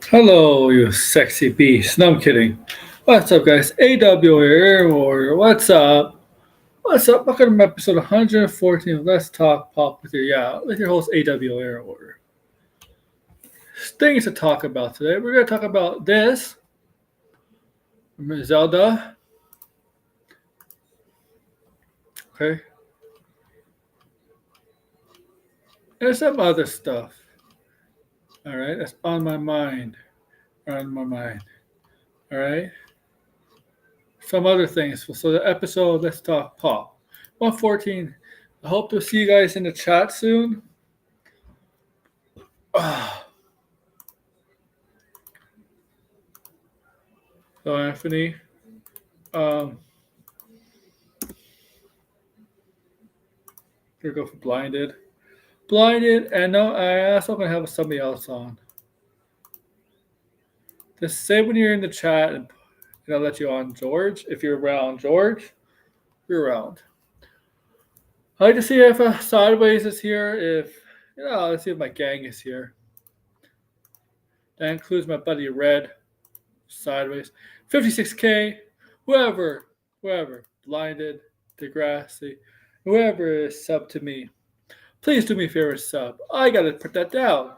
Hello, you sexy beast. No, I'm kidding. What's up, guys? AW here, Warrior. What's up? What's up? Welcome to episode 114 of Let's Talk Pop with your host, AW Air Warrior. Things to talk about today. We're going to talk about this. Zelda. Okay. And some other stuff. Alright, that's on my mind. Alright. Some other things. So the episode, Let's Talk Pop. 114. I hope to see you guys in the chat soon. So Anthony, here go for blinded, and no, I also gonna have somebody else on. Just say when you're in the chat, and I'll let you on, George. If you're around, George, you're around. I like to see if Sideways is here. Let's see if my gang is here. That includes my buddy Red, Sideways, 56K, whoever, blinded, Degrassi, whoever is sub to me. Please do me a favor, sub. I gotta put that down.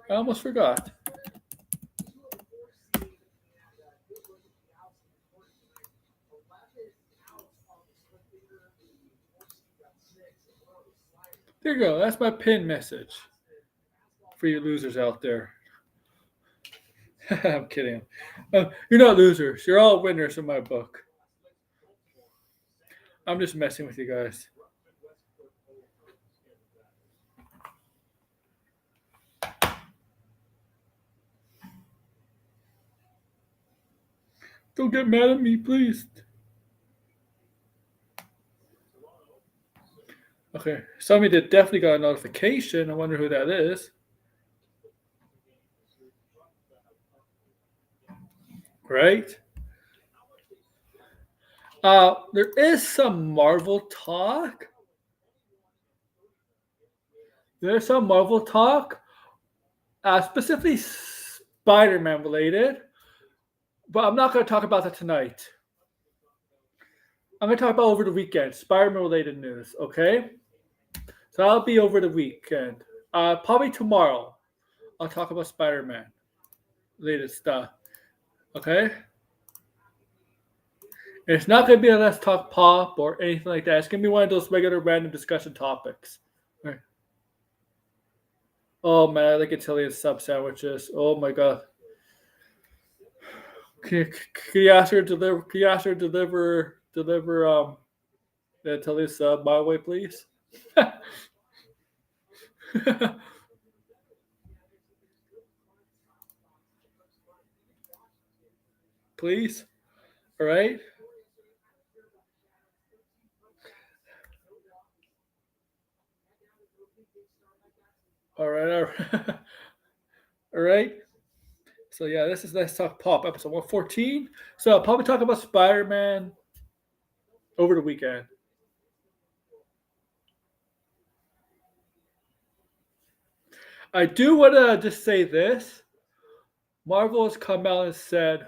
I almost forgot. There you go. That's my pin message for you losers out there. I'm kidding. You're not losers. You're all winners in my book. I'm just messing with you guys. Don't get mad at me, please. Okay, somebody that definitely got a notification. I wonder who that is. Right? There is some Marvel talk. There's some Marvel talk, specifically Spider-Man related, but I'm not going to talk about that tonight. I'm going to talk about over the weekend, Spider-Man related news, okay? So that'll be over the weekend. Probably tomorrow, I'll talk about Spider-Man related stuff, okay? It's not going to be a Let's Talk Pop or anything like that. It's going to be one of those regular random discussion topics. Right. Oh, man, I like Italian sub sandwiches. Oh, my God. Can you ask her to deliver? Can you ask her to deliver the Italian sub my way, please? Please. All right. All right. All right. So yeah, this is Let's Talk Pop episode 114. So I'll probably talk about Spider-Man over the weekend. I do want to just say this. Marvel has come out and said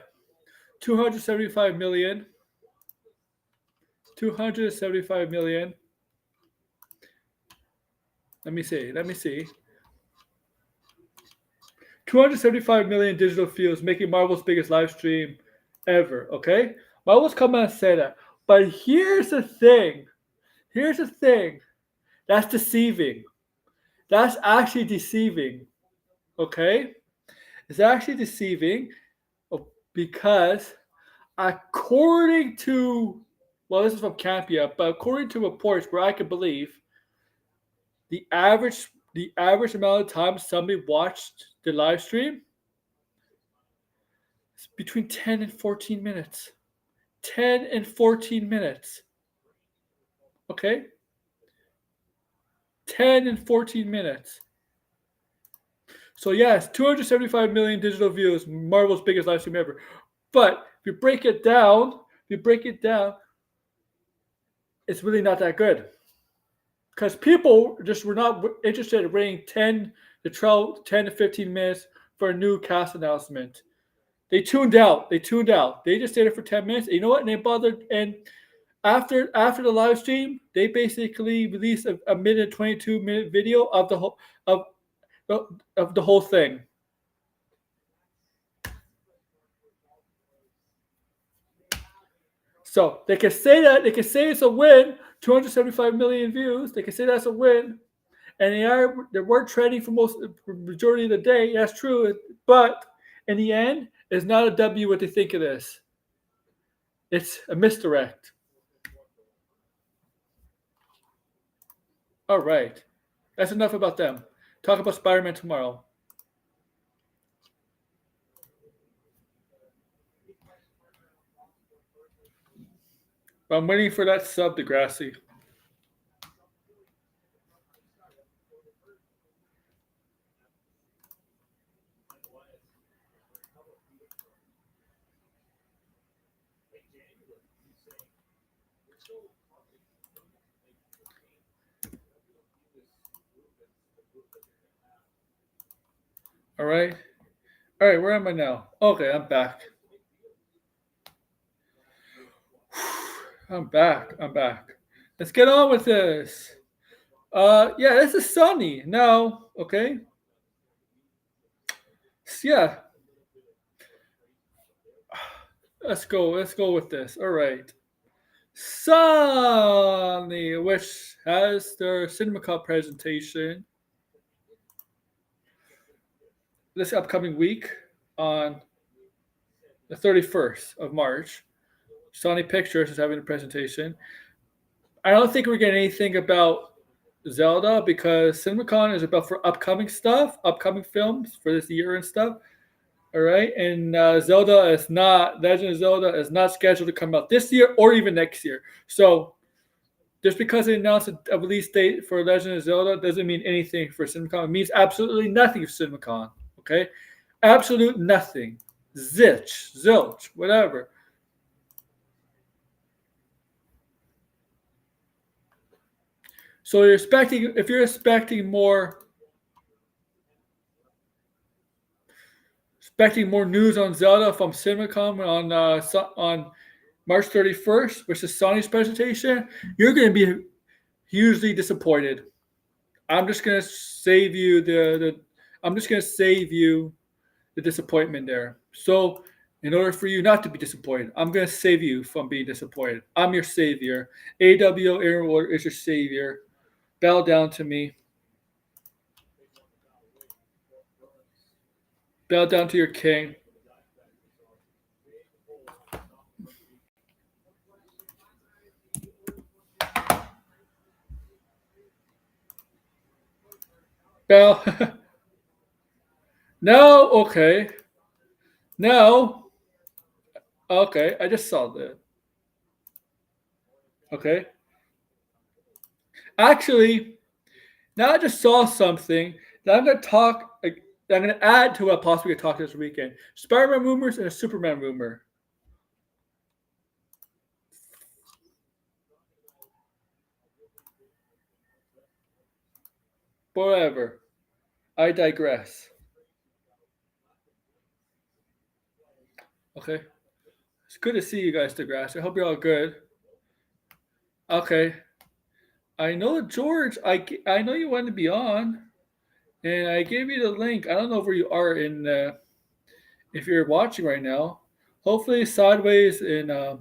275 million. 275 million. Let me see. 275 million digital views, making Marvel's biggest live stream ever, okay? Marvel's come out and said that. But here's the thing. That's deceiving. That's actually deceiving, okay? It's actually deceiving because according to, well, this is from Campia, but according to reports where I can believe, the average amount of time somebody watched the live stream is between 10 and 14 minutes. 10 and 14 minutes. Okay? 10 and 14 minutes. So yes, 275 million digital views, Marvel's biggest live stream ever. But if you break it down, it's really not that good. because people just were not interested in waiting 10 to 15 minutes for a new cast announcement. They tuned out. They tuned out. They just stayed there for 10 minutes. And you know what? And they bothered. And after the live stream, they basically released a minute 22-minute video of the whole of the whole thing. So they can say that. They can say it's a win. 275 million views. They can say that's a win. And they were trending for the majority of the day. That's true. But in the end, it's not a W what they think it is. It's a misdirect. All right. That's enough about them. Talk about Spider-Man tomorrow. I'm waiting for that sub, Degrassi. All right. All right, where am I now? Okay, I'm back. I'm back. I'm back. Let's get on with this. Yeah, this is sunny now. Okay. Yeah. Let's go. Let's go with this. All right. Sunny, which has their CinemaCon presentation this upcoming week on the 31st of March. Sony Pictures is having a presentation. I don't think we're getting anything about Zelda because CinemaCon is about for upcoming stuff, upcoming films for this year and stuff. All right, and Zelda is not Legend of Zelda is not scheduled to come out this year or even next year. So just because they announced a release date for Legend of Zelda doesn't mean anything for CinemaCon. It means absolutely nothing for CinemaCon. Okay, absolute nothing. Zilch, whatever. So if you're expecting more news on Zelda from CinemaCon on March 31st, which is Sony's presentation, you're going to be hugely disappointed. I'm just going to save you the disappointment there. So, in order for you not to be disappointed, I'm going to save you from being disappointed. I'm your savior. AWO Aaron Ward is your savior. Bow down to me. Bow down to your king. Bow. No, okay. No. Okay, I just saw that. Okay. Actually, now I just saw something that I'm going to talk. That I'm going to add to what I possibly could talk this weekend. Spider-Man rumors and a Superman rumor. Whatever. I digress. Okay. It's good to see you guys, Degrassi. I hope you're all good. Okay. I know, George. I know you wanted to be on, and I gave you the link. I don't know where you are if you're watching right now. Hopefully, Sideways and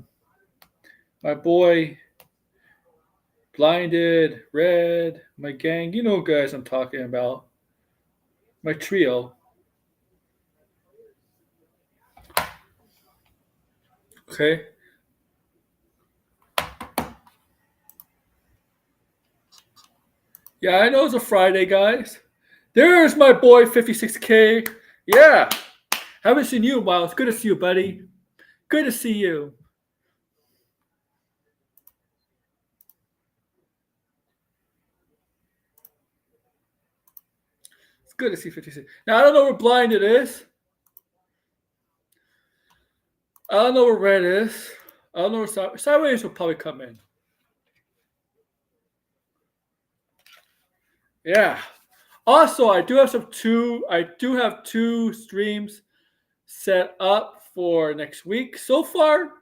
my boy Blinded, Red, my gang. You know, guys, I'm talking about. My trio. Okay. Yeah, I know it's a Friday, guys. There's my boy 56K. Yeah. Haven't seen you in a while. It's good to see you, buddy. Good to see you. It's good to see 56. Now, I don't know where Blinded is. I don't know where Red is. I don't know where Sideways will probably come in. Yeah. Also, I do have two streams set up for next week so far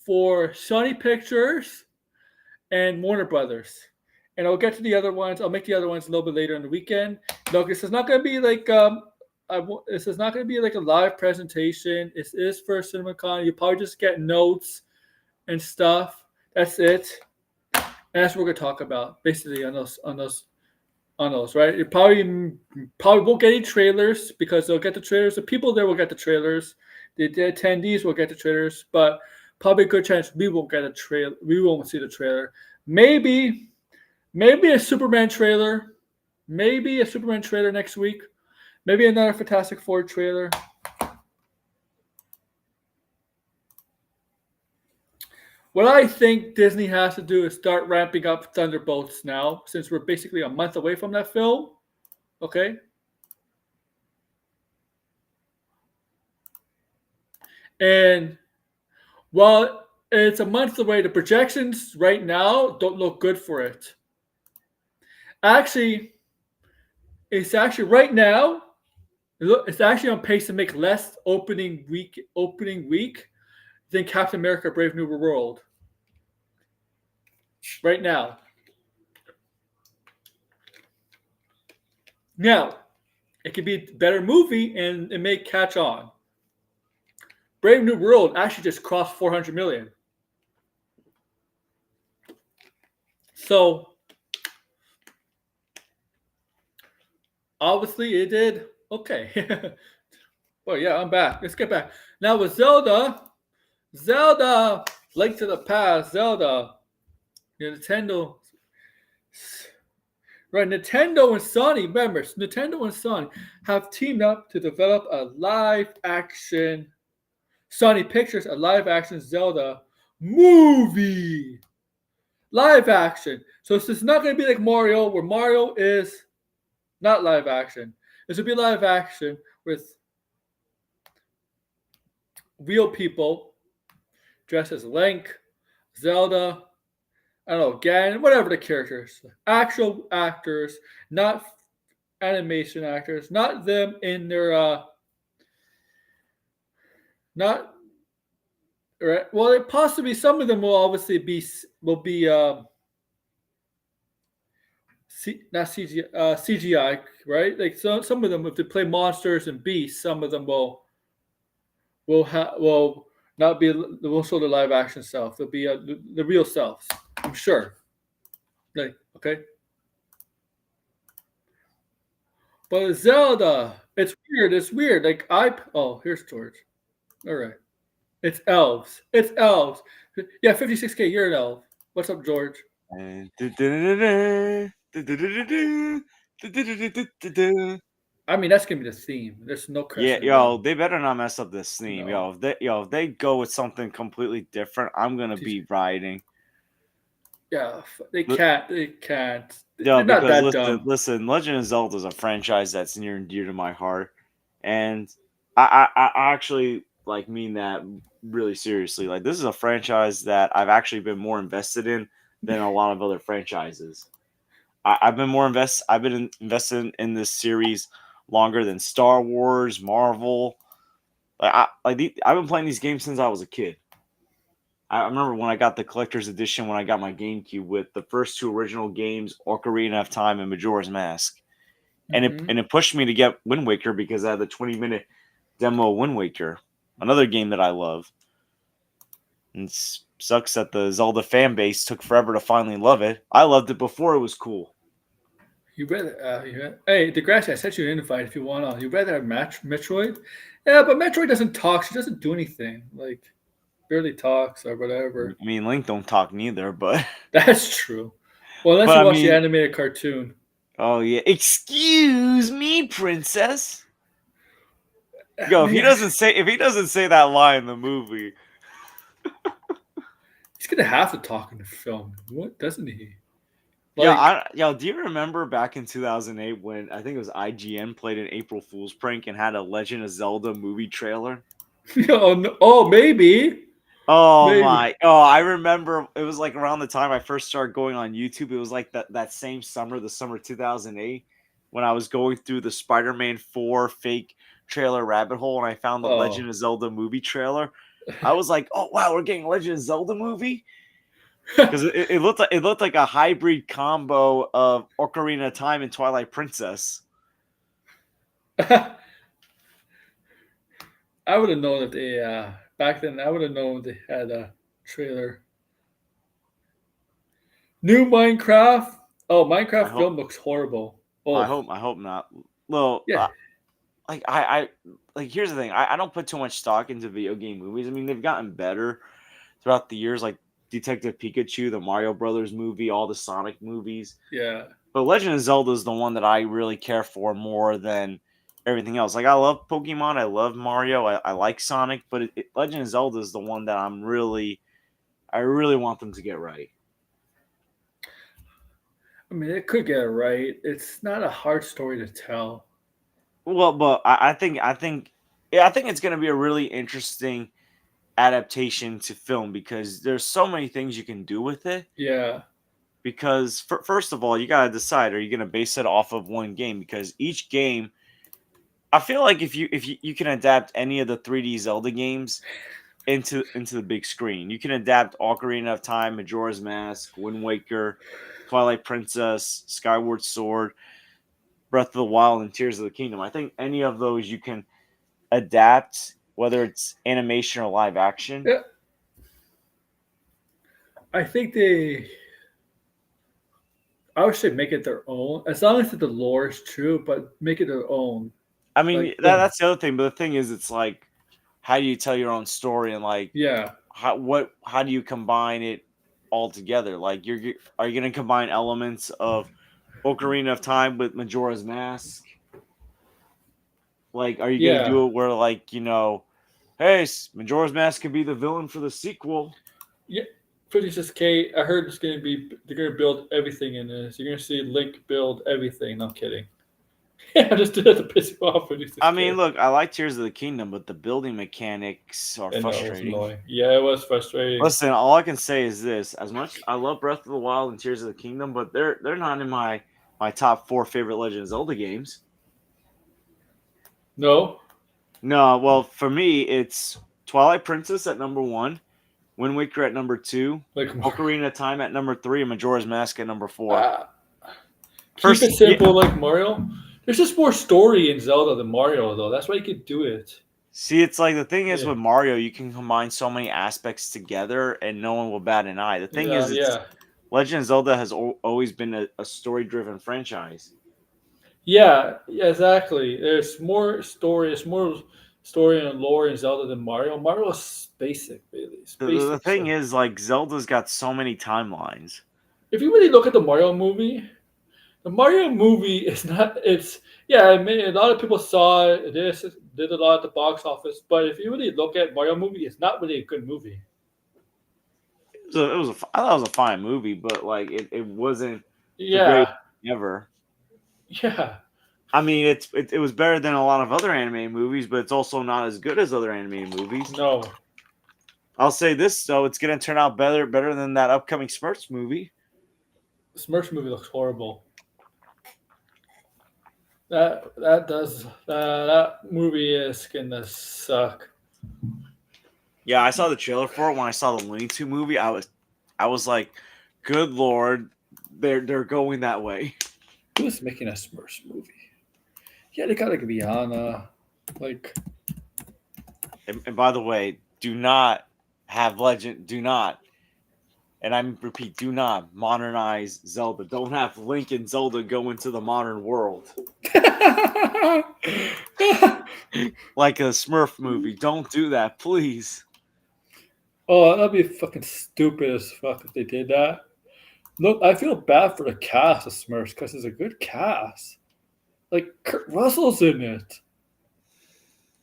for Sony Pictures and Warner Brothers. And I'll get to the other ones. I'll make the other ones a little bit later in the weekend. No, this is not going to be like this is not going to be like a live presentation. This is for CinemaCon. You probably just get notes and stuff. That's it. And that's what we're going to talk about basically on those, right? You probably won't get any trailers because they'll get the trailers. The people there will get the trailers. The attendees will get the trailers, but probably a good chance we won't get a trailer. We won't see the trailer. Maybe a Superman trailer. Maybe a Superman trailer next week. Maybe another Fantastic Four trailer. What I think Disney has to do is start ramping up Thunderbolts now, since we're basically a month away from that film. Okay? And while it's a month away, the projections right now don't look good for it. Actually, it's actually right now, it's actually on pace to make less opening week than Captain America: Brave New World. Right now. Now, it could be a better movie and it may catch on. Brave New World actually just crossed 400 million. So, obviously it did okay. Well, yeah, I'm back. Let's get back. Now with Zelda, Link to the Past, Zelda, Nintendo. Right, Nintendo and Sony, remember, Nintendo and Sony have teamed up to develop a live-action, Sony Pictures, a live-action Zelda movie. Live-action. So this is not going to be like Mario, where Mario is not live-action. This will be live-action with real people dressed as Link, Zelda, I don't know, Ganon, whatever the characters. Actual actors, not animation actors, not them in their not right. Well, possibly some of them will obviously be not CGI, CGI, right? Like some of them, if they play monsters and beasts, some of them will not be, they won't show the live action self. They'll be the real selves. I'm sure. Like, okay. But Zelda, it's weird. It's weird. Like here's George. All right. It's elves. It's elves. Yeah, 56K. You're an elf. What's up, George? I mean, that's gonna be the theme. There's no question. Yeah, they better not mess up this theme. No. If they go with something completely different, I'm gonna be riding. Yeah, they can't. They can't. They're not that dumb. Listen, Legend of Zelda is a franchise that's near and dear to my heart, and I actually mean that really seriously. Like, this is a franchise that I've actually been more invested in than a lot of other franchises. I've been invested in this series longer than Star Wars, Marvel. I've been playing these games since I was a kid. I remember when I got the collector's edition when I got my GameCube with the first two original games, Ocarina of Time and Majora's Mask. And it pushed me to get Wind Waker because I had the 20-minute demo of Wind Waker, another game that I love. And it sucks that the Zelda fan base took forever to finally love it. I loved it before it was cool. Hey, Degrassi, I sent you an invite if you want on. You rather have Metroid? Yeah, but Metroid doesn't talk. She doesn't do anything. Like, barely talks or whatever. I mean, Link don't talk neither, but that's true. Well, unless you watch the animated cartoon. Oh yeah, excuse me, princess. Yo, if he doesn't say that line in the movie, he's gonna have to talk in the film. What doesn't he? Do you remember back in 2008 when I think it was IGN played an April Fool's prank and had a Legend of Zelda movie trailer? Oh, maybe. Oh Maybe. my! Oh, I remember it was like around the time I first started going on YouTube. It was like that same summer, the summer 2008, when I was going through the Spider-Man 4 fake trailer rabbit hole, and I found the Oh. Legend of Zelda movie trailer. I was like, "Oh wow, we're getting Legend of Zelda movie," because it looked like a hybrid combo of Ocarina of Time and Twilight Princess. I would have known if they back then. I would have known they had a trailer. New Minecraft. Oh, I Minecraft hope, film looks horrible. Oh, I hope not. Well, yeah, like I like here's the thing. I don't put too much stock into video game movies. I mean, they've gotten better throughout the years, like Detective Pikachu, the Mario Brothers movie, all the Sonic movies. yeah, But Legend of Zelda is the one that I really care for more than everything else. Like I love Pokemon, I love Mario, I like Sonic, but Legend of Zelda is the one that I really want them to get right. I mean, it could get it right. It's not a hard story to tell. Well, but yeah, I think it's going to be a really interesting adaptation to film because there's so many things you can do with it. Yeah, Because first of all, you got to decide: are you going to base it off of one game? Because each game, I feel like if you can adapt any of the 3D Zelda games into the big screen, you can adapt Ocarina of Time, Majora's Mask, Wind Waker, Twilight Princess, Skyward Sword, Breath of the Wild, and Tears of the Kingdom. I think any of those you can adapt, whether it's animation or live action. yeah. I think they. I would say make it their own, as long as the lore is true, but make it their own. I mean, Like, boom. that's the other thing. But the thing is, it's like, how do you tell your own story and like Yeah, how do you combine it all together? Like, are you going to combine elements of Ocarina of Time with Majora's Mask? Like, are you going to yeah, do it where like hey, Majora's Mask could be the villain for the sequel? yeah. 56K. I heard it's gonna be. They're gonna build everything in this. You're gonna see Link build everything. No, I'm kidding. I just did that to piss you off. I mean, 56K. look, I like Tears of the Kingdom, but the building mechanics are I know it was frustrating. annoying. Yeah, it was frustrating. Listen, all I can say is this: as much I love Breath of the Wild and Tears of the Kingdom, but they're not in my top four favorite Legend of Zelda games. No, No, well, for me, it's Twilight Princess at number one, Wind Waker at number two, like Ocarina of Time at number three, and Majora's Mask at number four. uh, keep First, it yeah, simple, like Mario. There's just more story in Zelda than Mario, though. That's why you could do it. see, it's like the thing is Yeah, with Mario, you can combine so many aspects together, and no one will bat an eye. The thing yeah, is, it's yeah, Legend of Zelda has always been a story-driven franchise. yeah, yeah. Exactly. There's more story. There's more story and lore in Zelda than Mario. Mario is basic, really. It's The basic thing stuff. is, like Zelda's got so many timelines. If you really look at the Mario movie, the Mario movie is not. It's yeah. I mean, a lot of people saw this, did a lot at the box office, but if you really look at Mario movie, it's not really a good movie. I thought it was a fine movie, but like it wasn't the greatest Yeah, ever. yeah. I mean, it was better than a lot of other anime movies, but it's also not as good as other anime movies. No, I'll say this though, it's gonna turn out better than that upcoming Smurfs movie. the Smurfs movie looks horrible. That movie is gonna suck. Yeah, I saw the trailer for it when I saw the Looney Tunes movie. I was like, good lord, they're going that way. Who's making a Smurfs movie? Yeah, they gotta be on. Like And by the way, do not have Legend. Do not, and I repeat, do not modernize Zelda. Don't have Link and Zelda go into the modern world like a Smurf movie. Don't do that, please. oh, that'd be fucking stupid as fuck if they did that. Look, I feel bad for the cast of Smurfs because it's a good cast. Like Kurt Russell's in it.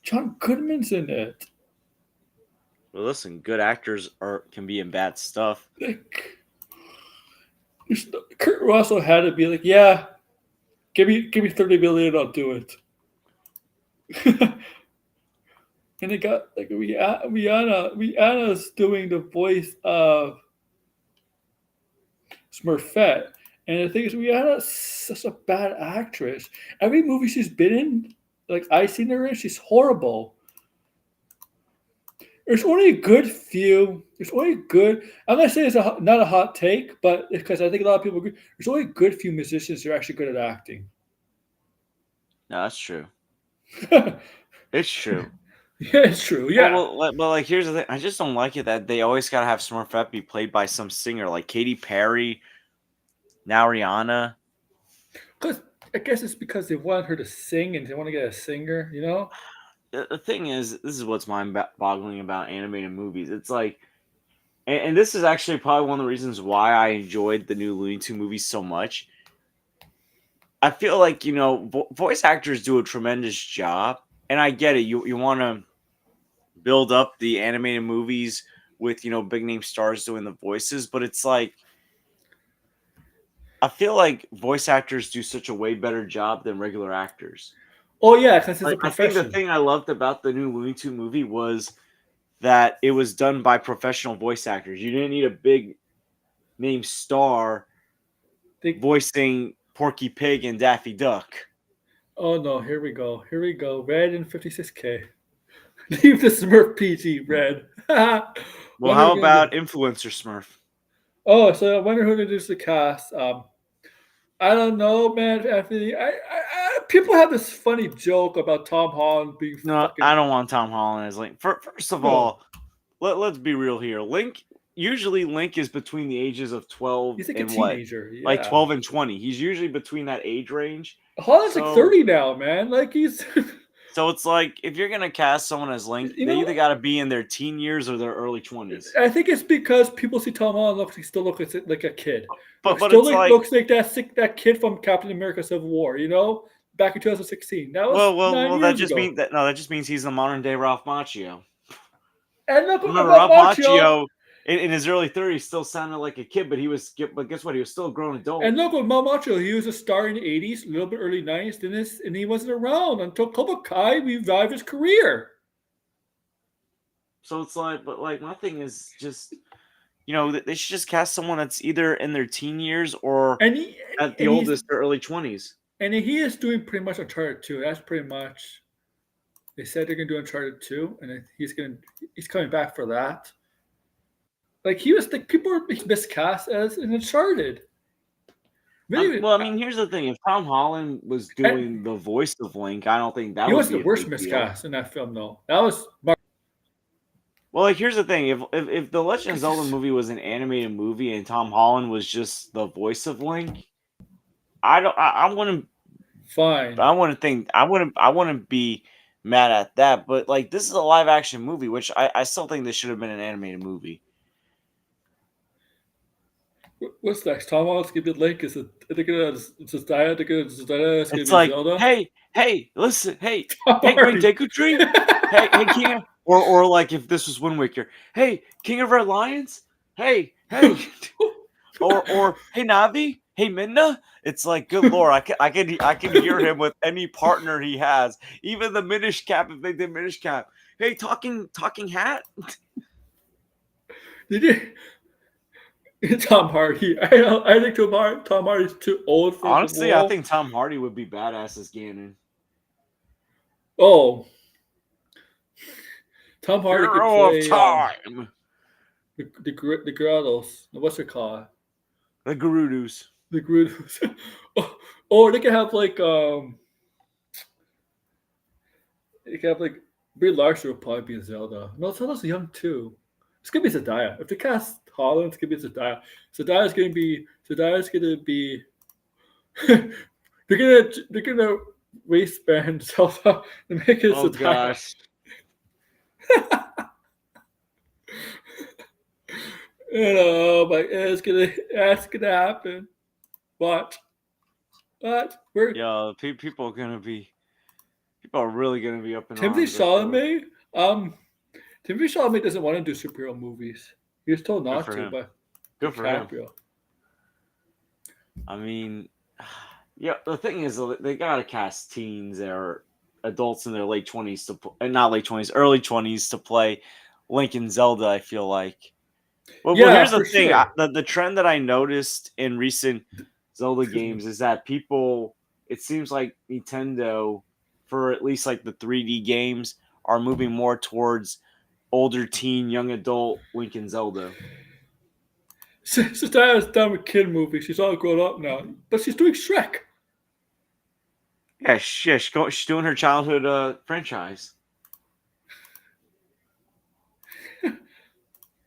John Goodman's in it. Well, listen, good actors can be in bad stuff. Like Kurt Russell had to be like, yeah, give me 30 million, I'll do it. and it got like Rihanna's doing the voice of Smurfette. And the thing is, Rihanna's such a bad actress. Every movie she's been in, like I seen her in, she's horrible. There's only a good few. There's only a good. I'm gonna say it's not a hot take, but because I think a lot of people agree. There's only a good few musicians who are actually good at acting. No, that's true. Yeah, It's true. it's true. Well, Yeah, but like, here's the thing. I just don't like it that they always gotta have Smurfette be played by some singer, like Katy Perry, now Rihanna. because I guess it's because they want her to sing and they want to get a singer. You know. The thing is, this is what's mind-boggling about animated movies. It's like, and this is actually probably one of the reasons why I enjoyed the new Looney Tunes movies so much. I feel like voice actors do a tremendous job, and I get it. You want to build up the animated movies with big name stars doing the voices, but it's like I feel like voice actors do such a way better job than regular actors. Oh yeah, because it's a Like, I think the profession. thing I loved about the new Looney Tunes movie was that it was done by professional voice actors. You didn't need a big name star They, voicing Porky Pig and Daffy Duck. oh no, here we go. Here we go. Red and 56K. Leave the Smurf PG. Red. Well, What are we how gonna do? about Influencer Smurf? Oh, so I wonder who introduced the cast. I don't know, man. Anthony, people have this funny joke about Tom Holland being No, I fucking. don't want Tom Holland as Link. First of No, all, let's be real here. Link is between the ages of 12 he's like a and what? teenager. Like Yeah, 12 and 20. He's usually between that age range. Holland's like So 30 now, man. Like he's, so it's like if you're gonna cast someone as Link, you they know. either gotta be in their teen years or their early 20s. I think it's because people see Tom Holland looks he still looks like a kid. But Still it's like like looks like that kid from Captain America: Civil War. You know, back in 2016. That was nine that years just ago. means that just means he's the modern day Ralph Macchio. And look Remember, about Ralph Montreal. Macchio in his early 30s still sounded like a kid, but guess what? He was still a grown adult. And look at Montreal. He was a star in the 80s, a little bit early 90s, and he wasn't around until Cobra Kai revived his career. So it's like, but like my thing is just, they should just cast someone that's either in their teen years or And he at the and he's oldest, their early 20s. and he is doing pretty much Uncharted 2. That's pretty much they said they're gonna do Uncharted 2, and he's coming back for that. Like he was like people were miscast as in Uncharted. Really, Well, I mean, here's the thing: if Tom Holland was and doing the voice of Link, I don't think that he would wasn't be the a worst big deal. miscast in that film though. That was Well, like here's the thing: if the Legend of Zelda movie was an animated movie and Tom Holland was just the voice of Link, I don't, I wouldn't, fine. I wouldn't think, I wouldn't be mad at that. But like, this is a live action movie, which I still think this should have been an animated movie. What's next? Tom Holland's gonna be Link. Is it? Are they gonna Zendaya? It's gonna It's be like, Zelda. hey, listen, Tom hey, Green Hardy. Deku Tree, hey, King, or like if this was Wind Waker, hey, King of Red Lions, hey, or hey Navi, hey Minna. It's like, good lord, I can hear him with any partner he has, even the Minish Cap if they did Minish Cap. Hey, talking hat. Did you? Tom Hardy. I think Tom Hardy's too old for the Honestly, I role. think Tom Hardy would be badass as Ganon. Oh, Tom Hardy could Hero of play Time. the Grottos. What's it called? The Gerudos. The Grottos. Or they could have like they could have like Brie Larson would probably be Zelda. No, Zelda's young too. It's gonna be Zendaya. If they cast Holland, it's gonna be Zendaya. Zendaya's gonna be they're gonna waistband Zelda and make it Oh Zendaya. gosh. You know, but that's gonna happen. But we're Yeah, people are really gonna be up in Timothy arms. That's for Chalamet. Timothy Chalamet doesn't want to do superhero movies. He was told good not for to him. by Good for him. DiCaprio. I mean, yeah. The thing is, they gotta cast teens or adults in their late 20s and not late 20s, early 20s to play Link and Zelda. I feel like. Well, Yeah, here's the for thing. sure. The trend that I noticed in recent Zelda Excuse me. games is that people, it seems like Nintendo, for at least like the 3D games, are moving more towards older teen, young adult Link and Zelda. Since Diana's done with kid movies, she's all grown up now. But she's doing Shrek. Yeah, she's doing her childhood franchise.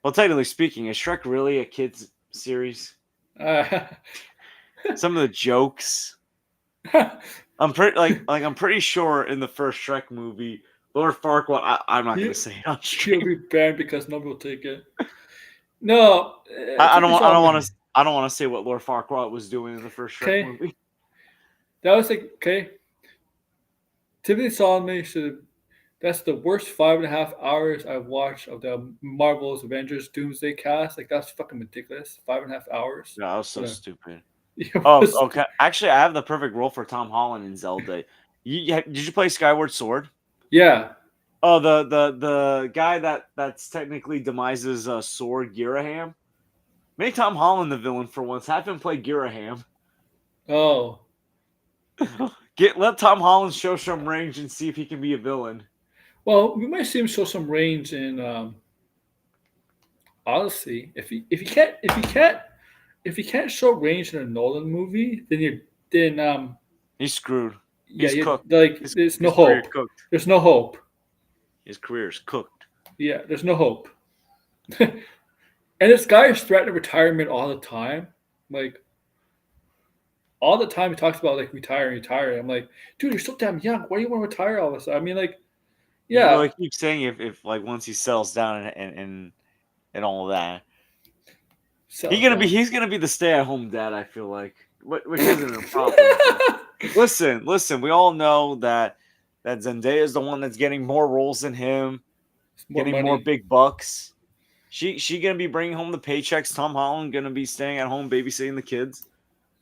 Well, technically speaking, is Shrek really a kids series? Uh, Some of the jokes, I'm pretty sure in the first Shrek movie, Lord Farquaad. I'm not he, gonna say it on he'll stream. be banned because nobody will take it. No, I don't Tiffany want. I saw don't me. want to. I don't want to say what Lord Farquaad was doing in the first Shrek Okay, movie. that was like okay. Tiffany saw me. That's the worst 5.5 hours I've watched of the Marvel's Avengers Doomsday cast. Like that's fucking ridiculous. 5.5 hours. No, that was so But stupid. it Oh, was. okay. Actually, I have the perfect role for Tom Holland in Zelda. Did you play Skyward Sword? Yeah. Oh, the guy that's technically Demise's sword, Giraham. Make Tom Holland the villain for once. Have him play Giraham. Oh. Let Tom Holland show some range and see if he can be a villain. Well, we might see him show some range in Odyssey. If he can't show range in a Nolan movie, then He's screwed. yeah, He's you cooked. like there's no His career hope. cooked. There's no hope. His career is cooked. Yeah, there's no hope. And this guy is threatening retirement all the time. Like all the time he talks about like retiring. I'm like, dude, you're so damn young. Why do you want to retire all of a sudden? I mean, like, Well, yeah, he keeps saying if like once he settles down and all of that, settle down. he's gonna be the stay at home dad. I feel like, which isn't a problem. But listen, we all know that Zendaya is the one that's getting more roles than him, More getting more money. big bucks. She gonna be bringing home the paychecks. Tom Holland gonna be staying at home babysitting the kids.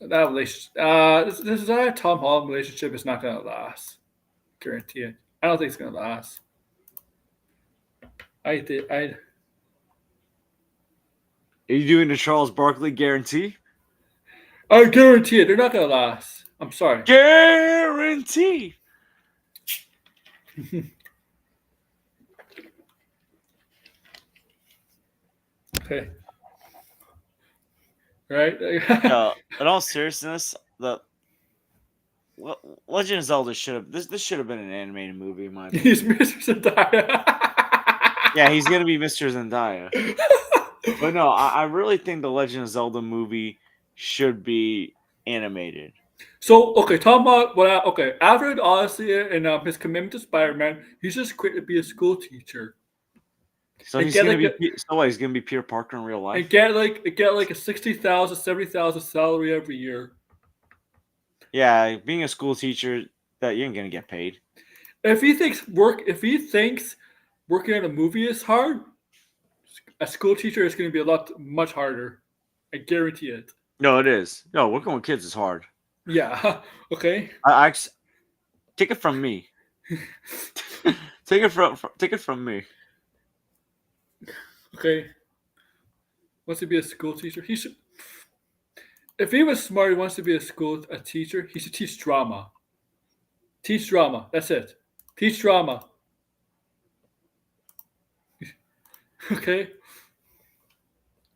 That relationship, this is a Tom Holland relationship is not gonna last. Guarantee it. I don't think it's gonna last. I did. Are you doing the Charles Barkley guarantee? I guarantee it. They're not gonna last. I'm sorry. Guarantee. Okay. Right. In all seriousness, the Legend of Zelda should have this should have been an animated movie in my He's opinion. Mr. Zendaya. Yeah, he's gonna be Mr. Zendaya. But no, I really think the Legend of Zelda movie should be animated. So okay, talking about what? Okay, after Odyssey and his commitment to Spider-Man, he's just quit to be a school teacher So and he's get gonna like be a he's gonna be Peter Parker in real and life. get like a 60,000, 70,000 salary every year. Yeah, being a school teacher, that you ain't gonna get paid. If he thinks working on a movie is hard, a school teacher is going to be much harder. I guarantee it. No, it is. No, working with kids is hard. Yeah. Okay. I take it from me. take it from me. Okay. Wants to be a school teacher. He should. If he was smart, he wants to be a teacher. He should teach drama. Teach drama. That's it. Teach drama. Okay.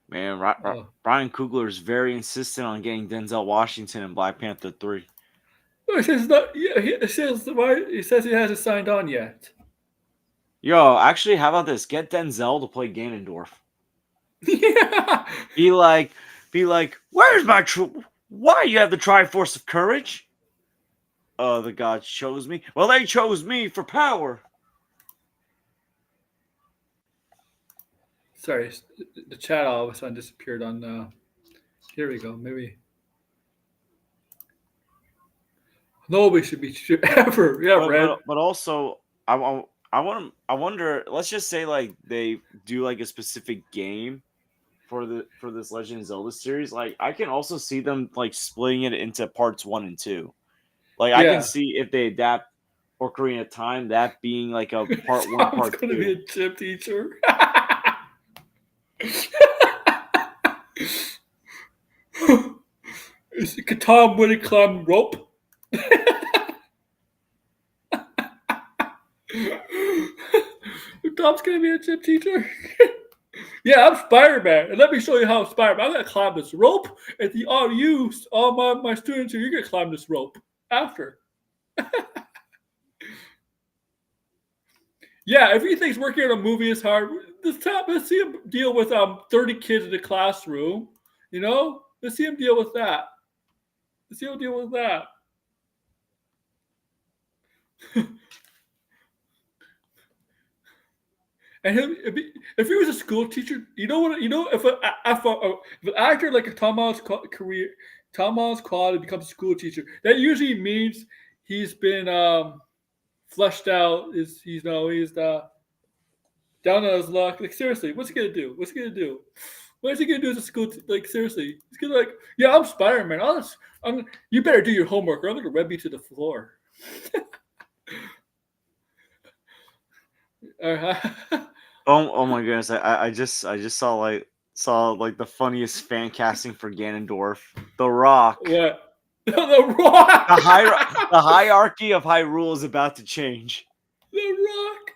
Man, Oh. Ryan Coogler is very insistent on getting Denzel Washington in Black Panther 3. He says not. Yeah. He says he hasn't signed on yet. Yo, actually, how about this? Get Denzel to play Ganondorf. Yeah. Be like, where's my true? Why you have the Triforce of Courage? The gods chose me. Well, they chose me for power. Sorry, the chat all of a sudden disappeared on. Here we go. Maybe nobody should be ever. Yeah, Red. But also, I wonder. Let's just say like they do like a specific game for this Legend of Zelda series. Like I can also see them like splitting it into parts 1 and 2. Like I can Yeah. see if they adapt Ocarina of Time, that being like a part one, Tom's part gonna be two. a gym teacher. Could Tom Woody climb rope? Tom's gonna be a gym teacher. Yeah, I'm Spider-Man, and let me show you how I'm Spider-Man. I'm gonna climb this rope, and all you, all my students here, you're gonna climb this rope after. Yeah, if he thinks working on a movie is hard, let's see him deal with 30 kids in the classroom. You know, let's see him deal with that. Let's see him deal with that. And if he was a school teacher, you know what? You know, if an actor like a Tom Holland's career, Tom Holland's quality becomes a school teacher, that usually means he's been fleshed out. He's down on his luck. Like seriously, what's he gonna do? What's he gonna do? What is he gonna do as a school? Like seriously, he's gonna like, yeah, I'm Spider Man. You better do your homework, or I'm gonna web you to the floor. Oh my goodness! I just saw like the funniest fan casting for Ganondorf, The Rock. What? The Rock. The hierarchy of Hyrule is about to change. The Rock.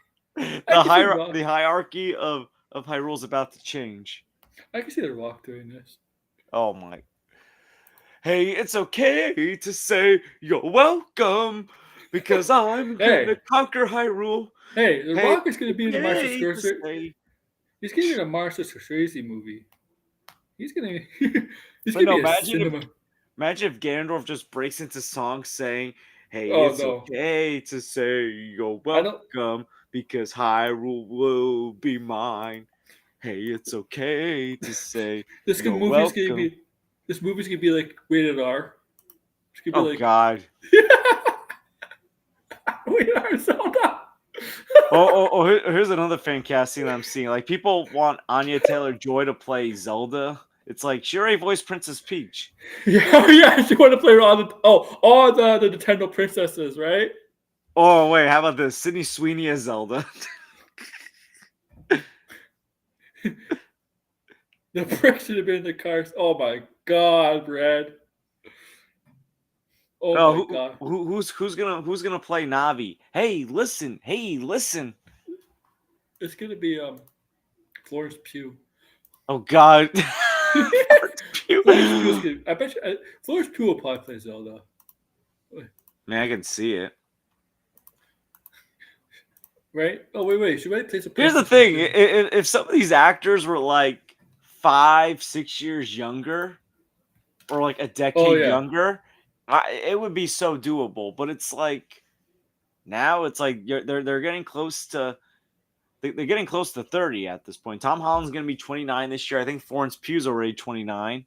The hierarchy of Hyrule is about to change. I can see The Rock doing this. Oh my! Hey, it's okay to say you're welcome because I'm gonna conquer Hyrule. Hey, The Rock is gonna be in the Martian Scorsese. He's gonna be in a Martian Scorsese movie. He's gonna be a cinema. Imagine if Ganondorf just breaks into song saying, "Hey, it's okay to say you're welcome because Hyrule will be mine. Hey, it's okay to say you're welcome." This movie's gonna be like rated R. It's gonna be God! Rated R Zelda. Here's another fan casting that I'm seeing. Like people want Anya Taylor-Joy to play Zelda. It's like she already voiced Princess Peach. Yeah, she wanted to play all the Nintendo princesses, right? Oh wait, how about this? Sydney Sweeney as Zelda. The brick should have been in the cars. Oh my god, Brad. Oh my god. Who's gonna play Navi? Hey, listen. It's gonna be Florence Pugh. Oh god. I bet you Florence Pugh will probably play Zelda. Man, I can see it. Right? Oh wait. She might play some. Here's the thing: if some of these actors were like 5-6 years younger, or like a decade younger, it would be so doable. But it's like now it's like they're getting close to. They're getting close to 30 at this point. Tom Holland's going to be 29 this year. I think Florence Pugh's already 29.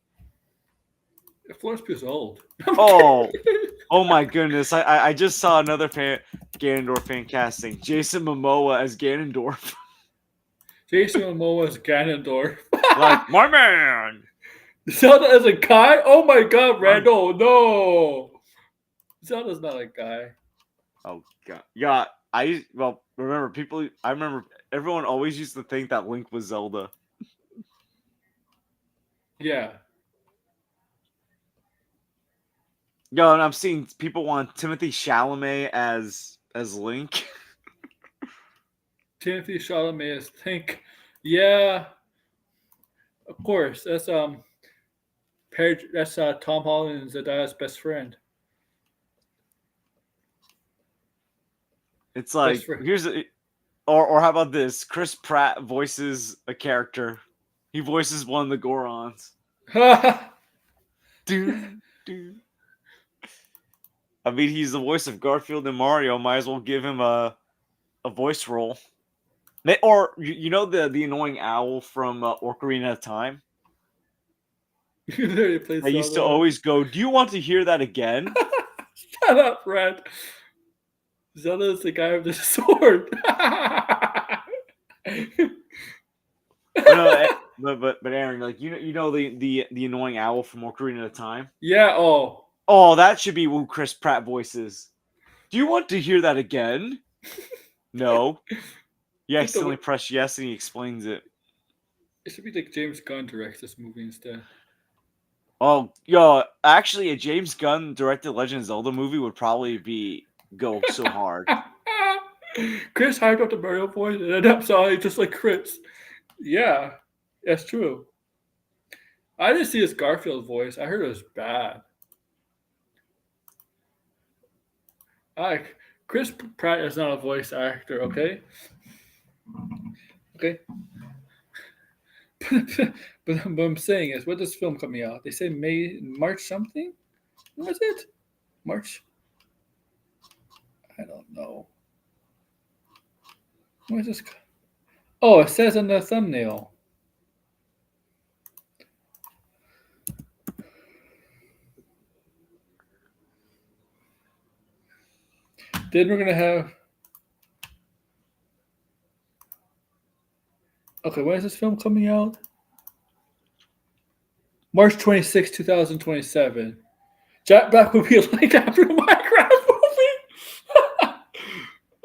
Florence Pugh's old. Oh my goodness! I just saw another Ganondorf fan casting. Jason Momoa as Ganondorf. Jason Momoa as Ganondorf. Like my man. Zelda as a guy? Oh my god, Randall! No, Zelda's not a guy. Oh god, yeah. I remember everyone always used to think that Link was Zelda. Yeah. Yo, and I'm seeing people want Timothée Chalamet as Link. Timothée Chalamet as Link. Yeah. Of course. That's Tom Holland and Zenday's best friend. It's like or how about this? Chris Pratt voices a character. He voices one of the Gorons. Dude. I mean, he's the voice of Garfield and Mario. Might as well give him a voice role. Or you know the annoying owl from Ocarina of Time. I used to always go, "Do you want to hear that again?" Shut up, Fred. Zelda is the guy with the sword. But Aaron, like you know the annoying owl from Ocarina of Time. Yeah. Oh, that should be who Chris Pratt voices. Do you want to hear that again? No. You Think the accidentally press yes and he explains it. it should be like James Gunn directs this movie instead. Oh, yo, actually, a James Gunn directed Legend of Zelda movie would probably be go so hard. Chris hyped up the Mario voice, and then I'm sorry, just like Chris. Yeah, that's true. I didn't see his Garfield voice. I heard it was bad. I Chris Pratt is not a voice actor. Okay, okay. but what I'm saying is, what is this film coming out? They say March something. What was it? March? I don't know. What is this? Oh, it says on the thumbnail. Then we're gonna have. Okay, when is this film coming out? March 26, 2027. Jack Black will be like after a Minecraft movie.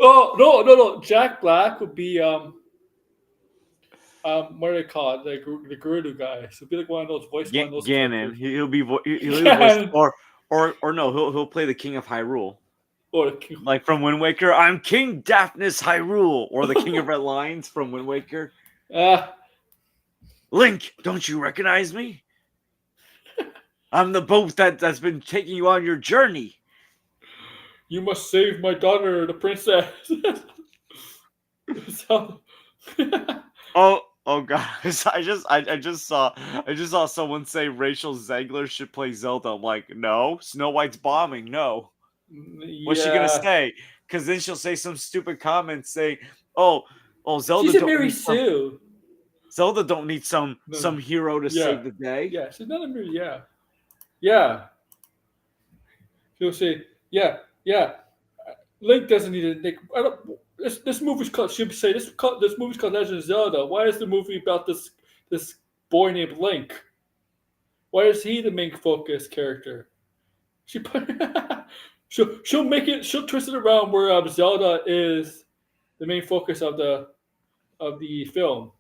Oh no! Jack Black would be what do they call it? The Gerudo guy. So be like one of those voice one of those Ganon, characters. he'll be he'll be voice Yeah. or no, he'll play the King of Hyrule. Or Like from Wind Waker, I'm King Daphnis Hyrule, or the King of Red Lions from Wind Waker. uh, Link, don't you recognize me? I'm the boat that's been taking you on your journey. you must save my daughter, the princess. So, Oh guys, I just saw someone say Rachel Zegler should play Zelda. I'm like, no, Snow White's bombing. No, what's she gonna yeah. say? Because then she'll say some stupid comment saying, "Oh, She's a Mary Sue. Zelda don't need some No. hero to Yeah. save the day." Yeah, she's not a Mary. Yeah. Yeah. She'll say, yeah. Link doesn't need it. Like, I don't, this movie's called. She'll say this movie's called Legend of Zelda. Why is the movie about this boy named Link? Why is he the main focus character? She put, she'll make it. She'll twist it around where Zelda is the main focus of the film.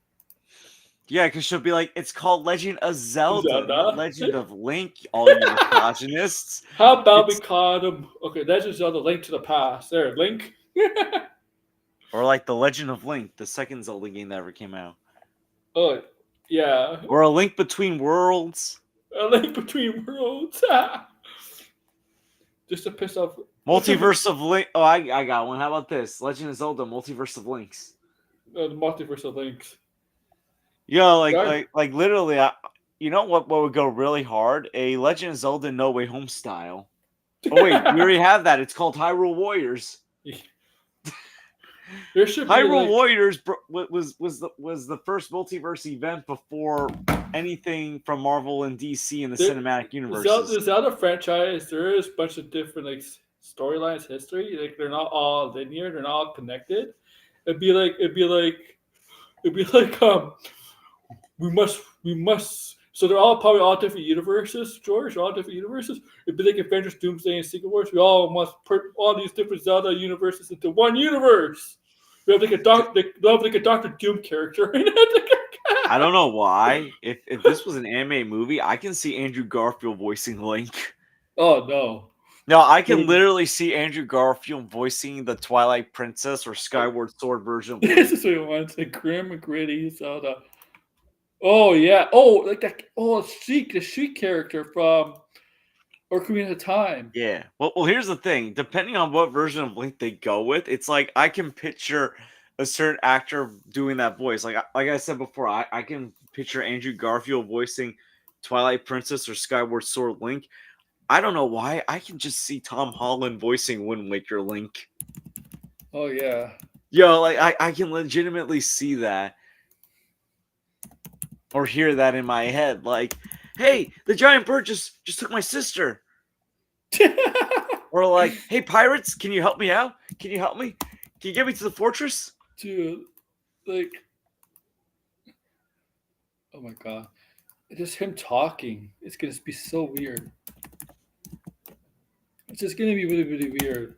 Yeah, because she'll be like, "It's called Legend of Zelda, not Zelda. Legend of Link." All you misogynists. How about we It's call them? Okay, Legend of Zelda: Link to the Past. There, Link. or like the Legend of Link, the second Zelda game that ever came out, Oh, yeah. or a Link Between Worlds. A Link Between Worlds. Just to piss off. Multiverse of Link. Oh, I got one. How about this? Legend of Zelda: Multiverse of Links. The multiverse of links. Yo, Yeah. literally, you know what would go really hard? A Legend of Zelda No Way Home style. Oh wait, we already have that. It's called Hyrule Warriors. There should be Hyrule like Warriors was the first multiverse event before anything from Marvel and DC in the there, cinematic universes. The Zelda franchise. There is a bunch of different like storylines, history. Like they're not all linear. They're not all connected. It'd be like we must. So they're all probably all different universes, George. All different universes. It'd be like Avengers, Doomsday, and Secret Wars. We all must put all these different Zelda universes into one universe. We have like a Doctor Doom character. I don't know why. If this was an anime movie, I can see Andrew Garfield voicing Link. Oh no. No, I can literally see Andrew Garfield voicing the Twilight Princess or Skyward Sword version of Link. This is what he wants. A grim and gritty Zelda. Oh yeah. Oh, like that. Oh, Sheik, the Sheik character from Ocarina of Time. Yeah. Well, here's the thing. Depending on what version of Link they go with, it's like I can picture a certain actor doing that voice. Like I said before, I can picture Andrew Garfield voicing Twilight Princess or Skyward Sword Link. I don't know why. I can just see Tom Holland voicing Wind Waker Link. Oh yeah. Yo, like I can legitimately see that. Or hear that in my head. Like, hey, the giant bird just took my sister. Or like, hey pirates, can you help me out? Can you help me? Can you get me to the fortress? Dude, like, oh my god, just him talking. It's gonna be so weird. It's just gonna be really, really weird.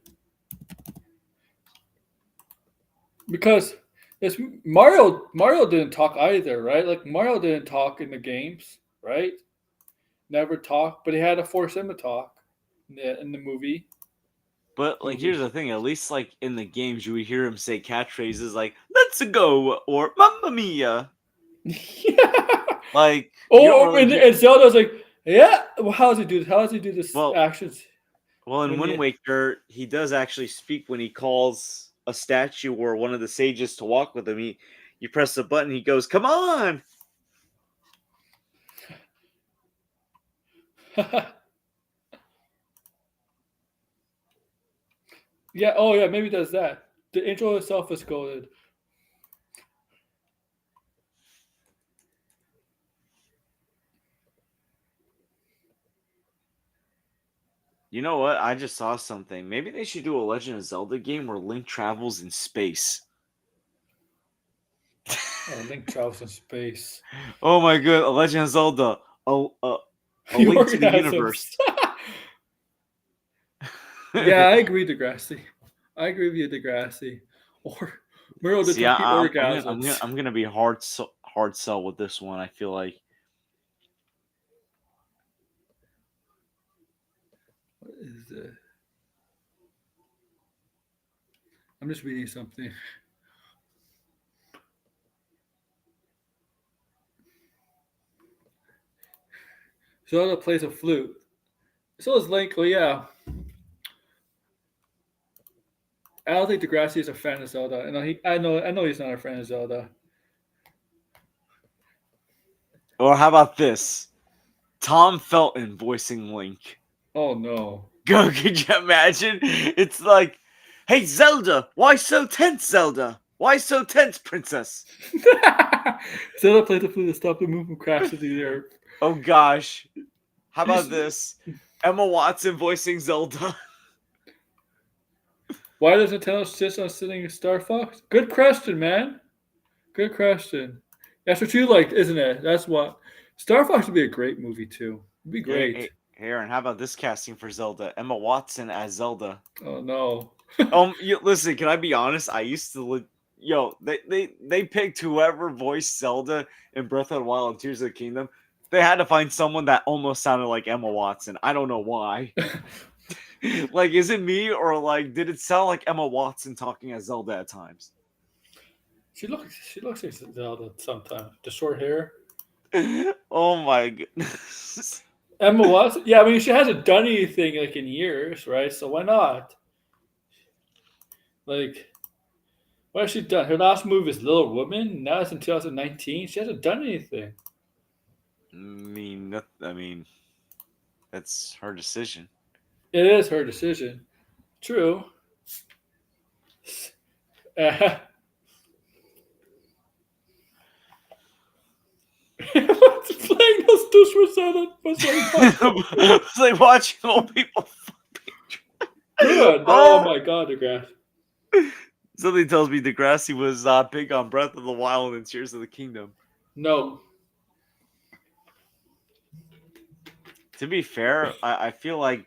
because it's Mario didn't talk either, right? Like Mario didn't talk in the games, right? Never talked, but he had to force him to talk in the movie. But like, here's Movie. the thing: at least like in the games, you would hear him say catchphrases like "Let's go" or "Mamma mia." Yeah. Like you don't Oh, really hear. and Zelda's like, yeah. Well, how does he do this? How does he do this Well, actions in when Wind he? Waker, he does actually speak when he calls a statue or one of the sages to walk with him. You press the button, he goes, "Come on!" Yeah. Oh, yeah. Maybe he does that. The intro itself is goaded. You know what? I just saw something. Maybe they should do a Legend of Zelda game where Link travels in space. Oh, Link travels in space. Oh my god, a Legend of Zelda, a The link to the organisms. universe. Yeah, I agree, Degrassi. I agree with you, Degrassi. Or Meryl the See, Tucky I'm gonna orgasms. I'm gonna be hard sell with this one. I feel like What is it? I'm just reading something. Zelda plays a flute. So is Link. Oh yeah. I don't think Degrassi is a fan of Zelda. I know he's not a fan of Zelda. or how about this? Tom Felton voicing Link. Oh no. Go, could you imagine? It's like, hey Zelda, why so tense, Zelda? Why so tense, princess? Zelda plays the flute to stop the moon from crashing to the earth. Oh gosh. How about He's- this? Emma Watson voicing Zelda. Why does Nintendo insist on sitting Star Fox? Good question, man. Good question. That's what you liked, isn't it? That's what. Star Fox would be a great movie too. It'd be great. Aaron, how about this casting for Zelda? Emma Watson as Zelda. Oh no. Listen, can I be honest? I used to they picked whoever voiced Zelda in Breath of the Wild and Tears of the Kingdom. They had to find someone that almost sounded like Emma Watson. I don't know why. Like, is it me or like did it sound like Emma Watson talking as Zelda at times? She looks like Zelda sometimes. The short hair. Oh my goodness. Emma Watson. Yeah, I mean she hasn't done anything like in years, right? So why not? Like, what has she done? Her last movie is Little Woman. Now it's in 2019. She hasn't done anything. I mean, that's her decision. It is her decision. True. What's playing those douche was like It's like watching old people. good. Oh Oh, my god, the grass. something tells me Degrassi was big on Breath of the Wild and Tears of the Kingdom. No. To be fair, I feel like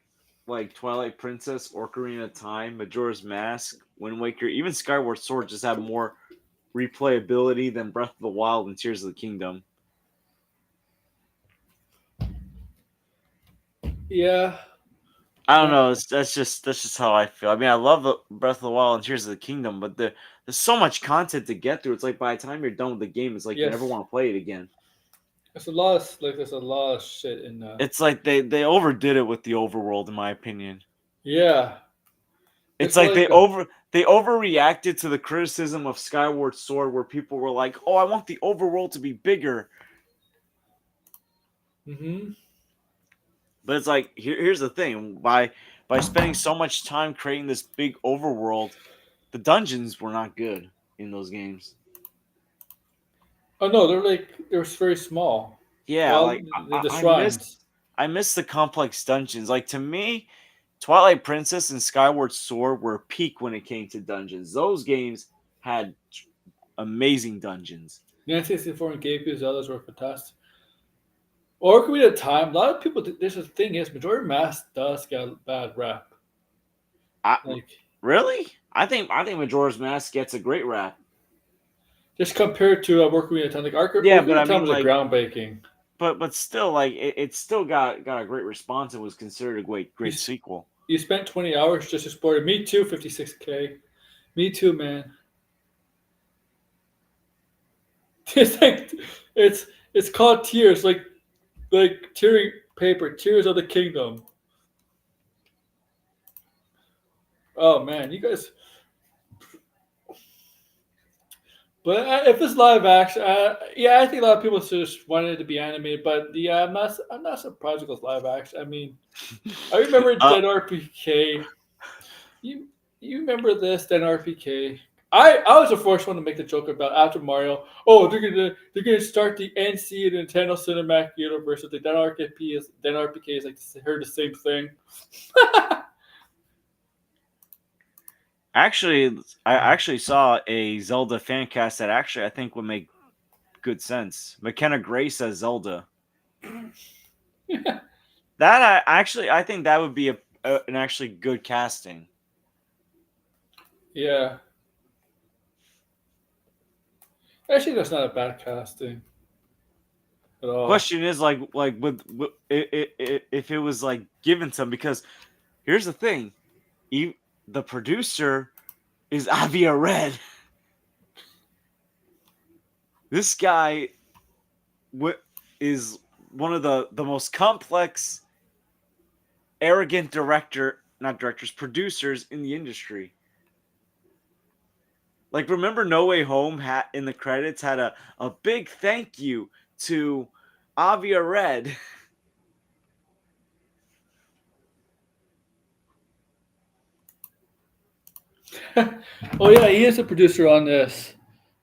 Twilight Princess, Ocarina of Time, Majora's Mask, Wind Waker, even Skyward Sword just have more replayability than Breath of the Wild and Tears of the Kingdom. Yeah. I don't Uh, know. That's just how I feel. I mean, I love the Breath of the Wild and Tears of the Kingdom, but there's so much content to get through. It's like by the time you're done with the game, it's like you never yes. want to play it again. There's a lot of shit in It's like they overdid it with the overworld, in my opinion. yeah. It's It's like like they overreacted to the criticism of Skyward Sword, where people were like, "Oh, I want the overworld to be bigger." mm-hmm. But it's like here's the thing: by spending so much time creating this big overworld, the dungeons were not good in those games. Oh no, they're very small. Yeah, Well, like the shrines. I miss the complex dungeons. Like to me, Twilight Princess and Skyward Sword were peak when it came to dungeons. Those games had amazing dungeons. 1964 and GameCube Zeldas were fantastic. Or could be the time. A lot of people. This is the thing is, Majora Mask does get a bad rap. I Like Really? I think Majora's Mask gets a great rap. Just compared to Ocarina of Time, like Yeah, but Ocarina I of Time mean, was a like, groundbreaking. but still, like, it still got a great response and was considered a You, great sequel. you spent 20 hours just exploring. Me too, 56K. Me too, man. It's like it's it's called Tears, like tearing paper, Tears of the Kingdom. Oh man, you guys. But if it's live action, yeah, I think a lot of people just wanted it to be animated. But yeah, I'm not surprised it goes live action. I mean, I remember Uh, Dead RPK. You you remember this Dead RPK? I was the first one to make the joke about after Mario. Oh, they're gonna start the NC Nintendo Cinematic Universe. So the Dead RPK is like heard the same thing. actually, I actually saw a Zelda fan cast that actually I think would make good sense. McKenna Gray says Zelda. That I think that would be an actually good casting. Yeah, actually, that's not a bad casting at all. Question is with if it was like given to him, because here's the thing, the producer is Avia Red. This guy is one of the most complex, arrogant not directors, producers in the industry. Like, remember No Way Home in the credits had a big thank you to Avia Red. Oh yeah, he is a producer on this.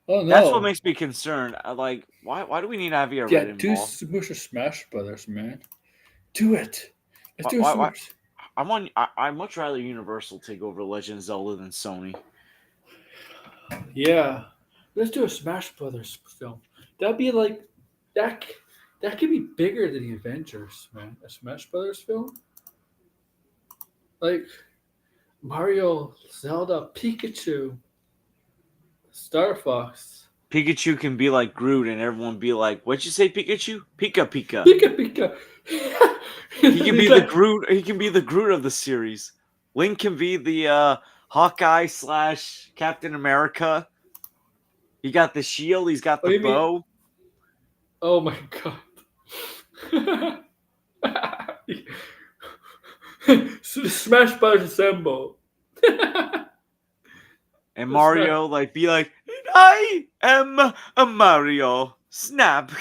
Oh That's what no. makes me concerned. Like, why do we need Avia Yeah, Red do involved? Super Smash Brothers, man. Do it. Let's do a Why Super. I'd much rather Universal take over Legend of Zelda than Sony. Yeah, let's do a Smash Brothers film. That'd be like that. That could be bigger than the Avengers, man. A Smash Brothers film, like Mario, Zelda, Pikachu, Star Fox, Pikachu can be like Groot, and everyone be like, "What'd you say, Pikachu? Pika Pika." Pika Pika. He can be the Groot. He can be the Groot of the series. Link can be the Hawkeye / Captain America. He got the shield. He's got Oh, the you mean? bow. Oh my god. Smash Brothers Assemble. And Smash. Mario be like, "I am a Mario." Snap.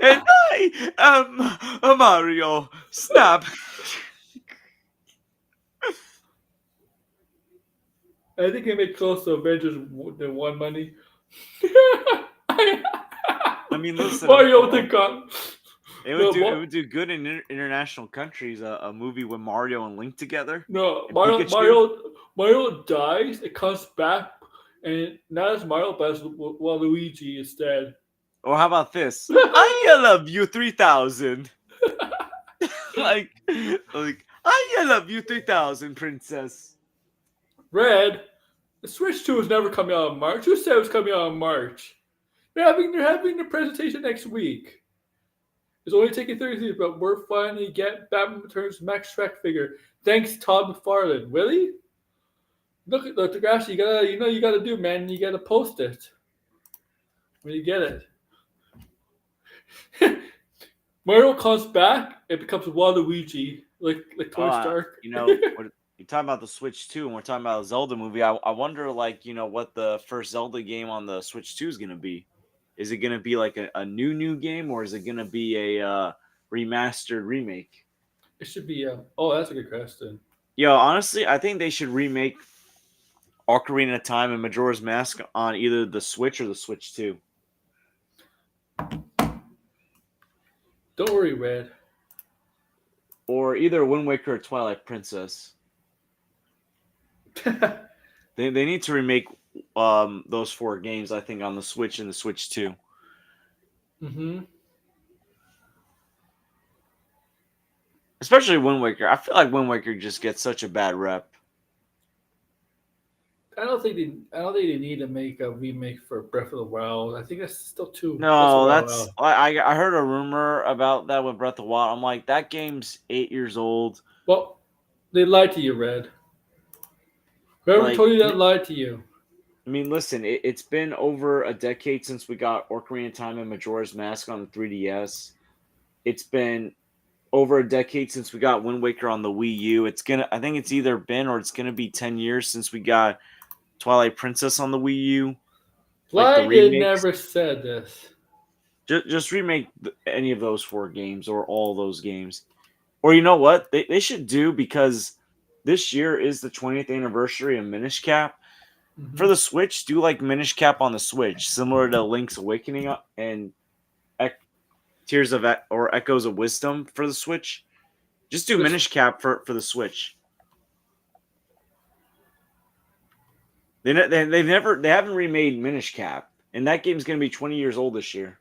And I am a Mario. Snap. I think they made close to Avengers than one money. I mean, listen, Mario with the gun. No, it would do good in international countries. A movie with Mario and Link together no, and Pikachu. Mario dies. It comes back, and not as Mario, but as Waluigi instead. Or how about this? I love you 3000. like I love you 3000, princess. Red. The Switch 2 is never coming out in March. Who said it was coming out in March? They're having the presentation next week. It's only taking 30 days, but we're finally getting Batman Returns Max Shrek figure. Thanks, Todd McFarlane. Really? Look, Degrassi, you gotta do, man. You gotta post it when you get it. Mario comes back, it becomes Waluigi, like Tony Stark. What you talking about the Switch 2, and we're talking about a Zelda movie. I wonder, like, what the first Zelda game on the Switch 2 is gonna be. Is it gonna be like a new game, or is it gonna be a remastered remake? It should be. Oh, that's a good question. Yo, honestly, I think they should remake Ocarina of Time and Majora's Mask on either the Switch or the Switch 2. Don't worry, Red. Or either Wind Waker or Twilight Princess. They need to remake those four games. I think on the Switch and the Switch 2. Hmm. Especially Wind Waker. I feel like Wind Waker just gets such a bad rep. I don't think they need to make a remake for Breath of the Wild. I think that's still too Breath of No, the Wild that's out. I heard a rumor about that with Breath of the Wild. I'm like, that game's 8 years old. Well, they lied to you, Red. Whoever Like, told you that lied to you. I mean, listen, it's been over a decade since we got Ocarina of Time and Majora's Mask on the 3DS. It's been over a decade since we got Wind Waker on the Wii U. I think it's either been or it's gonna be 10 years since we got Twilight Princess on the Wii U. Like the Why they remakes. never said this? Just remake any of those four games or all those games. Or you know what? They should do, because this year is the 20th anniversary of Minish Cap. For Hmm. the Switch, do like Minish Cap on the Switch, similar to Link's Awakening and Tears of or Echoes of Wisdom for the Switch. Just do This, Minish Cap for the Switch. They haven't remade Minish Cap, and that game's going to be 20 years old this year.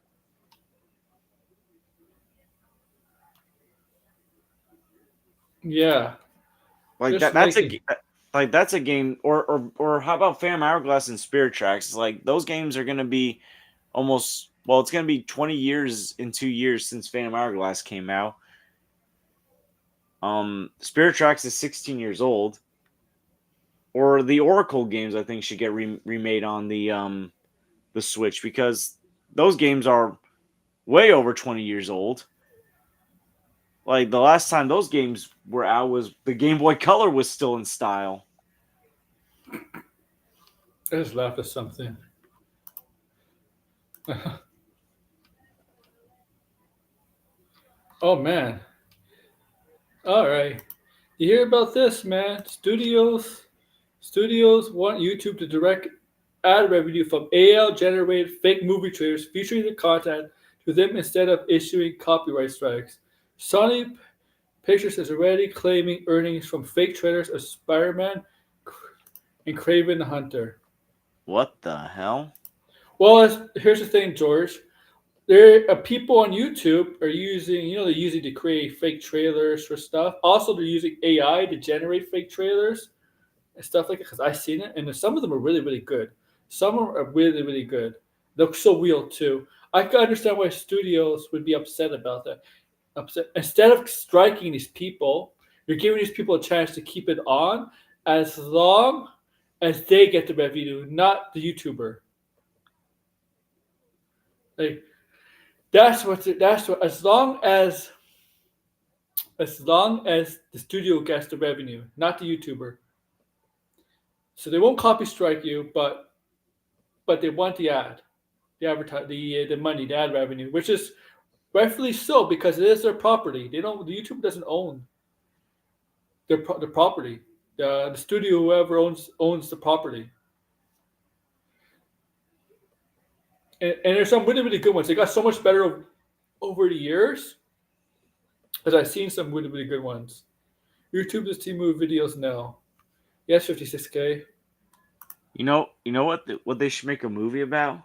yeah, Like just that's making. a game. Or how about Phantom Hourglass and Spirit Tracks? Like those games are going to be almost, well, it's going to be 20 years in 2 years since Phantom Hourglass came out. Spirit Tracks is 16 years old. Or the Oracle games, I think, should get remade on the Switch, because those games are way over 20 years old. Like the last time those games were out was the Game Boy Color was still in style. I just laughed at something. Oh man! All right, you hear about this, man? Studios want YouTube to direct ad revenue from AL generated fake movie trailers featuring the content to them instead of issuing copyright strikes. Sony Pictures is already claiming earnings from fake trailers of Spider Man and Craven the Hunter. What the hell? Well, here's the thing, George. There are people on YouTube are using, they're using to create fake trailers for stuff. Also, they're using AI to generate fake trailers and stuff like that. Because I've seen it, and some of them are really, really good. Some of them are really, really good. They're so real too. I can understand why studios would be upset about that. Upset instead of striking these people, you're giving these people a chance to keep it on as long as they get the revenue, not the YouTuber. Like that's what as long as the studio gets the revenue, not the YouTuber. So they won't copy strike you, but they want the advertise the money, the ad revenue, which is rightfully so because it is their property. They don't the YouTube doesn't own the property. The studio whoever owns the property. And there's some really really good ones. They got so much better over the years, as I've seen some really really good ones. YouTube does Team Move videos now. Yes, 56K. What they should make a movie about?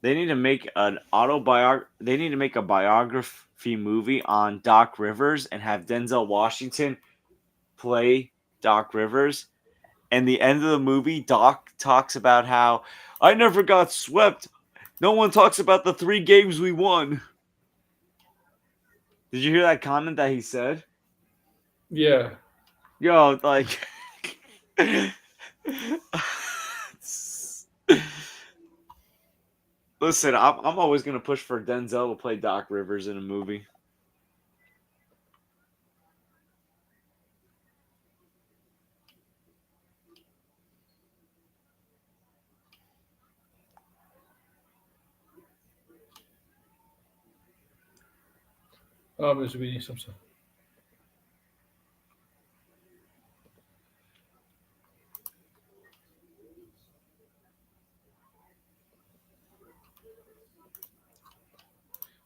They need to make an autobiog. They need to make a biography movie on Doc Rivers and have Denzel Washington play Doc Rivers. And the end of the movie, Doc talks about how I never got swept. No one talks about the 3 games we won. Did you hear that comment that he said? Yeah. Yo, like, listen, I'm always gonna push for Denzel to play Doc Rivers in a movie. Oh, I'm just reading some stuff.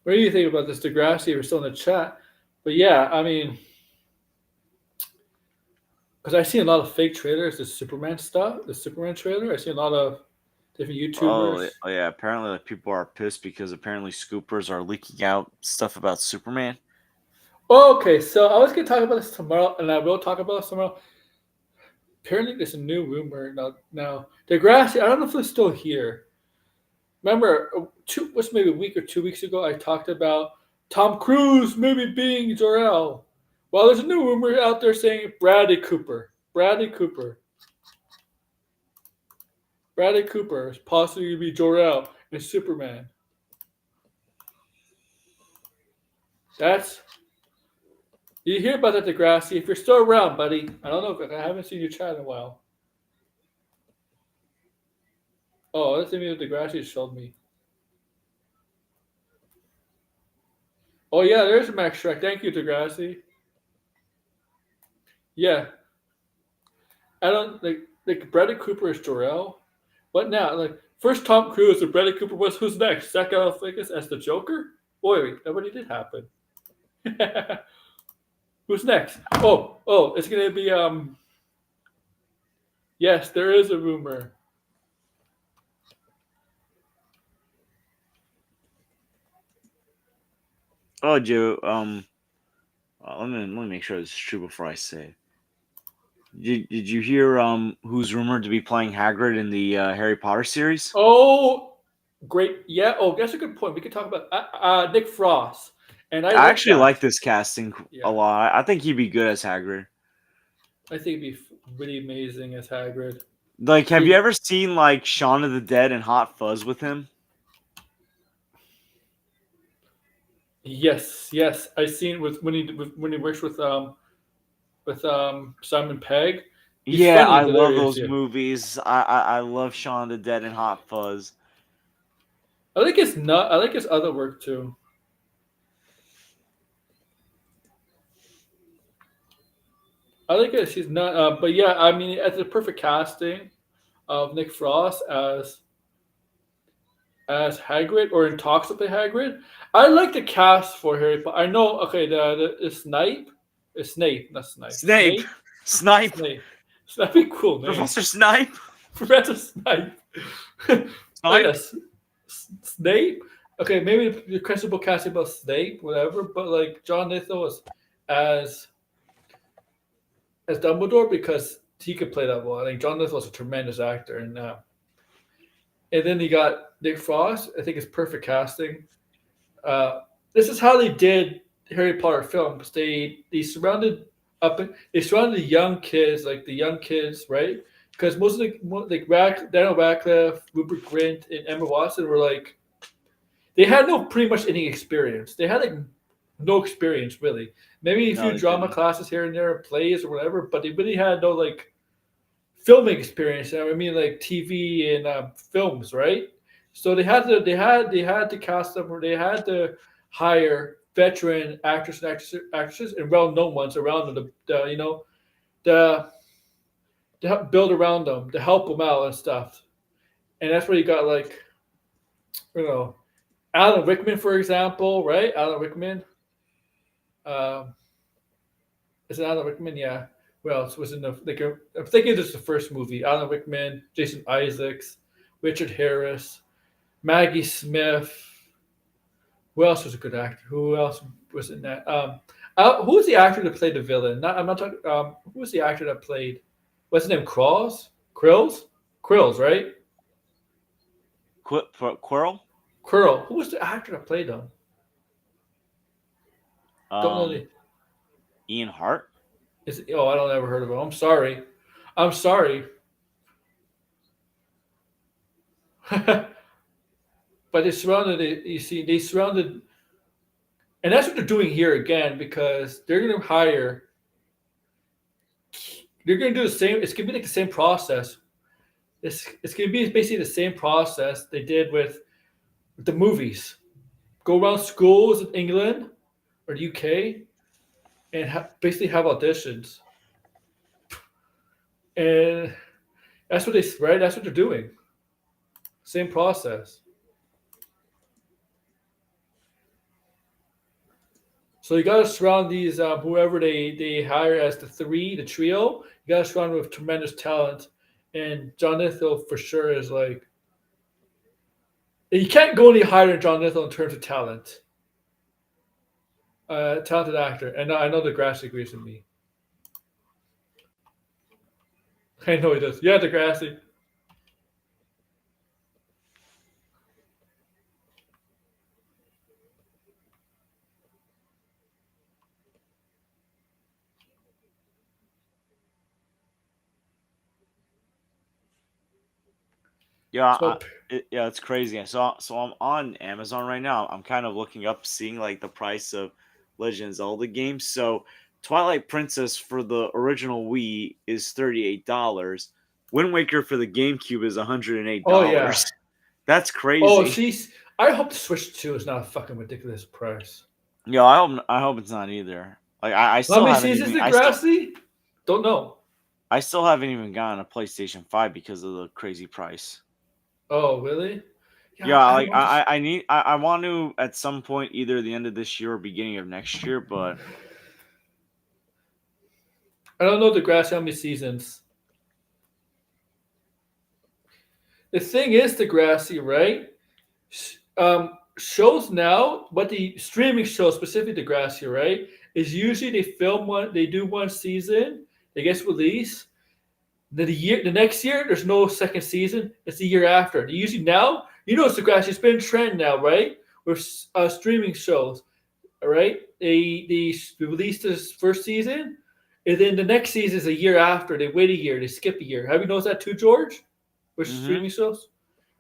What do you think about this, Degrassi? We're still in the chat. But yeah, I mean, because I see a lot of fake trailers, the Superman stuff, the Superman trailer. I see a lot of different YouTubers. Oh yeah. Apparently, like people are pissed because apparently scoopers are leaking out stuff about Superman. Oh, okay, so I was gonna talk about this tomorrow, and I will talk about this tomorrow. Apparently, there's a new rumor now. Degrassi, I don't know if it's still here. Remember, what's maybe a week or 2 weeks ago, I talked about Tom Cruise maybe being Jor-El. Well, there's a new rumor out there saying Bradley Cooper. Bradley Cooper is possibly to be Jor-El in Superman. That's you hear about that, Degrassi. If you're still around, buddy, I don't know if I haven't seen you chat in a while. Oh, that's the thing that Degrassi showed me. Oh yeah, there's Max Shrek. Thank you, Degrassi. Yeah, I don't like Bradley Cooper is Jor-El. What now? Like first Tom Cruise and Bradley Cooper was who's next? Zach Galifianakis as the Joker? Wait, nobody did happen. Who's next? Oh, it's gonna be Yes, there is a rumor. Oh, Joe. Let me make sure this is true before I say it. Did you hear who's rumored to be playing Hagrid in the Harry Potter series? Oh, great. Yeah. Oh, that's a good point. We could talk about Nick Frost, and I I like actually that. like this casting a Yeah, lot. I think he'd be good as Hagrid. I think it'd be really amazing as Hagrid. Like, have you He, ever seen like Shaun of the Dead and Hot Fuzz with him? yes, I seen with when he works with Simon Pegg. He's Yeah, funny I and love hilarious. those Yeah, movies. I love Shaun of the Dead and Hot Fuzz. I like his not. I like his other work too. I like it. She's not. But yeah, I mean, it's a perfect casting of Nick Frost as Hagrid or in talks with the Hagrid. I like the cast for Harry Potter. I know. Okay, the Snape, Snape, not Snipe. Snape, Snipe, Snape. That'd be a cool name, Professor Snipe, Professor Snape. Oh Snipe. yes, Snape. Okay, maybe the questionable casting about Snape, whatever. But like John Lithgow as as Dumbledore because he could play that well. I think John Lithgow was a tremendous actor, and then you got Nick Frost. I think it's perfect casting. This is how they did Harry Potter films. They surrounded they surrounded the young kids, like the young kids, right? Because most of Daniel Radcliffe, Rupert Grint, and Emma Watson were like they had no pretty much any experience. They had like no experience really. Maybe a No, few they drama didn't. classes here and there, plays or whatever, but they really had no like filming experience. I mean, like TV and films, right? So they had to cast them, or they had to hire veteran actresses, and well-known ones around them. The to help build around them, to help them out and stuff. And that's where you got like you know Alan Rickman, for example, right? Alan Rickman. Um, is it Alan Rickman? Yeah. Who else was in the like? I'm thinking this is the first movie. Alan Rickman, Jason Isaacs, Richard Harris, Maggie Smith. Who else was a good actor? Who else was in that? Who was the actor that played the villain? I'm not talking. Who was the actor that played? What's his name? Krills, right? Quirrell. Krill. Who was the actor that played him? Don't know Um, the. Ian Hart. Oh, I don't ever heard of him. I'm sorry. I'm sorry. But they surrounded it. You see, they surrounded, and that's what they're doing here again because they're going to hire. They're going to do the same. It's going to be like the same process. It's going to be basically the same process they did with the movies. Go around schools in England or the UK and basically have auditions, and that's what they right. That's what they're doing. Same process. So you got to surround these whoever they hire as the trio. You got to surround them with tremendous talent, and John Lithgow for sure is like you can't go any higher than John Lithgow in terms of talent. Talented actor, and I know the grass agrees with me. I know he does. Yeah, Degrassi. Yeah, So yeah, it's crazy. So I'm on Amazon right now. I'm kind of looking up, seeing like the price of Legend of Zelda games. So Twilight Princess for the original Wii is $38. Wind Waker for the GameCube is $108. oh yeah. That's Oh, crazy. she's. I hope the Switch 2 is not a fucking ridiculous price. Yeah, I hope it's not either. Like I How still many haven't seasons even Degrassi? Don't know. I still haven't even gotten a PlayStation 5 because of the crazy price. Oh, really? Yeah, Yeah, I like want to. I want to at some point, either the end of this year or beginning of next year, but I don't know Degrassi how many seasons. The thing is, Degrassi, right? Shows now, but the streaming shows, specifically Degrassi, right, is usually they film one, they do one season, it gets released. Then the next year, there's no second season. It's the year after. They usually now, it's Degrassi. It's been a trend now, right? With streaming shows, all right? They release this first season, and then the next season is a year after. They wait a year. They skip a year. Have you noticed that too, George? With mhm. streaming shows,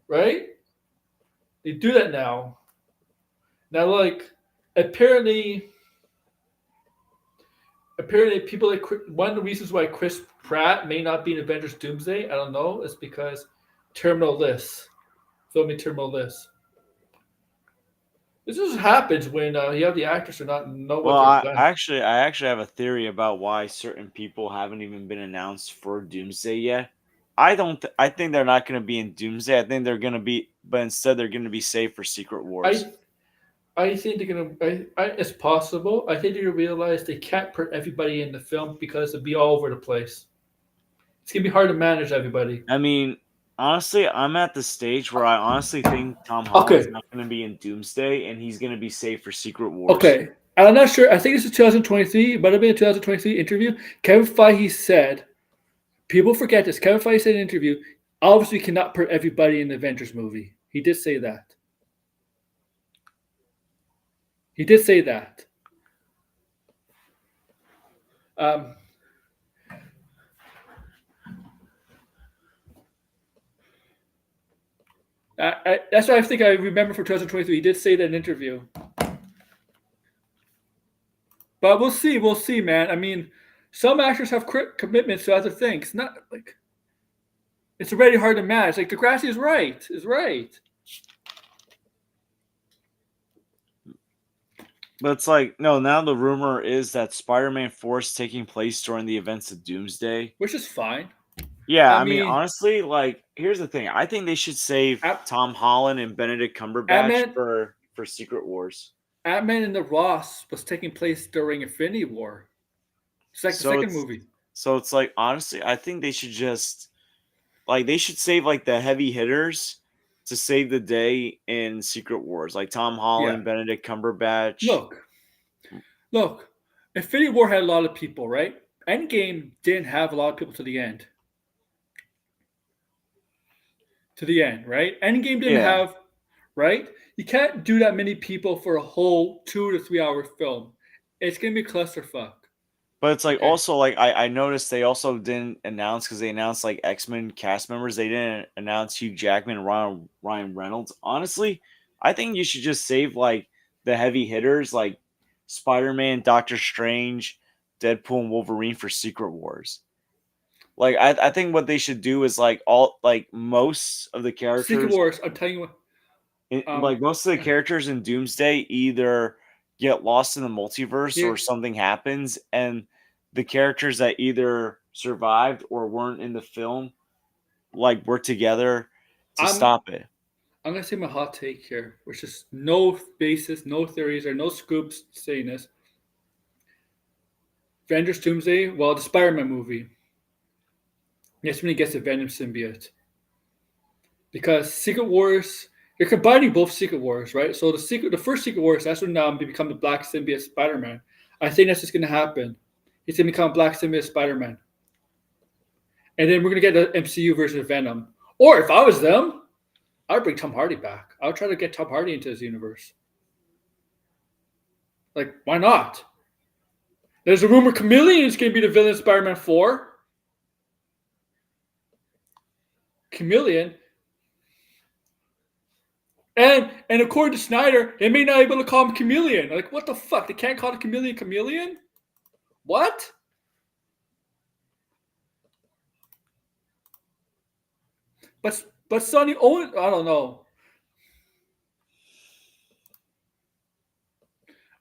right? They do that now. Now, like apparently, apparently, people like one of the reasons why Chris Pratt may not be in Avengers Doomsday, I don't know, is because terminal lists, filming terminal lists. This just happens when you have the actors who not know Well, what they're planning. I actually have a theory about why certain people haven't even been announced for Doomsday yet. I think they're not going to be in Doomsday. I think they're going to be, but instead they're going to be saved for Secret Wars. I I think they're gonna. It's possible. I think they're gonna realize they can't put everybody in the film because it'll be all over the place. It's gonna be hard to manage everybody. I mean, honestly, I'm at the stage where I honestly think Tom Holland's Okay, not going to be in Doomsday and he's going to be saved for Secret Wars. okay. I'm not sure. I think it's a 2023, but it'll be a 2023 interview. Kevin Feige said, people forget this. Kevin Feige said in an interview, obviously cannot put everybody in the Avengers movie. He did say that. He did say that. Um, that's what I think I remember from 2023. He did say that in an interview. But we'll see. We'll see, man. I mean, some actors have commitments to other things. Not like it's already hard to manage. Like Degrassi is right. Is right. But it's like, no, now the rumor is that Spider-Man 4 is taking place during the events of Doomsday. Which is fine. Yeah, I I mean, mean, honestly, like, here's the thing. I think they should save Tom Holland and Benedict Cumberbatch Ant-Man, for Secret Wars. Ant-Man and the Wasp was taking place during Infinity War. It's like the So second it's movie. so it's like, honestly, I think they should just like they should save like the heavy hitters to save the day in Secret Wars, like Tom Yeah. Holland, Benedict Cumberbatch. Look, look. Infinity War had a lot of people, right? Endgame didn't have a lot of people to the end. To the end, right? Endgame didn't Yeah. have, right? You can't do that many people for a whole 2 to 3 hour film. It's gonna be a clusterfuck. But it's like Okay. also like I noticed they also didn't announce because they announced like X-Men cast members. They didn't announce Hugh Jackman and Ryan Reynolds. Honestly, I think you should just save like the heavy hitters like Spider-Man, Doctor Strange, Deadpool, and Wolverine for Secret Wars. Like I think what they should do is like all like most of the Secret characters Wars. I'm telling you what. like most of the characters in Doomsday either get lost in the multiverse or Here, something happens, and the characters that either survived or weren't in the film like work together to I'm stop it. I'm gonna say my hot take here, which is no basis, no theories, or no scoops saying this. Avengers Doomsday. Well, the Spider-Man movie. That's when he gets the Venom symbiote. Because Secret Wars, you're combining both Secret Wars, right? So the first Secret Wars, that's when they become the Black Symbiote Spider-Man. I think that's just gonna happen. He's gonna become Black Symbiote Spider-Man, and then we're gonna get the MCU version of Venom. Or if I was them, I would bring Tom Hardy back. I would try to get Tom Hardy into his universe. Like, why not? There's a rumor Chameleon is gonna be the villain of Spider-Man 4. Chameleon. And according to Snyder, they may not be able to call him Chameleon. Like, what the fuck? They can't call the Chameleon Chameleon? What? But Sony own I don't know.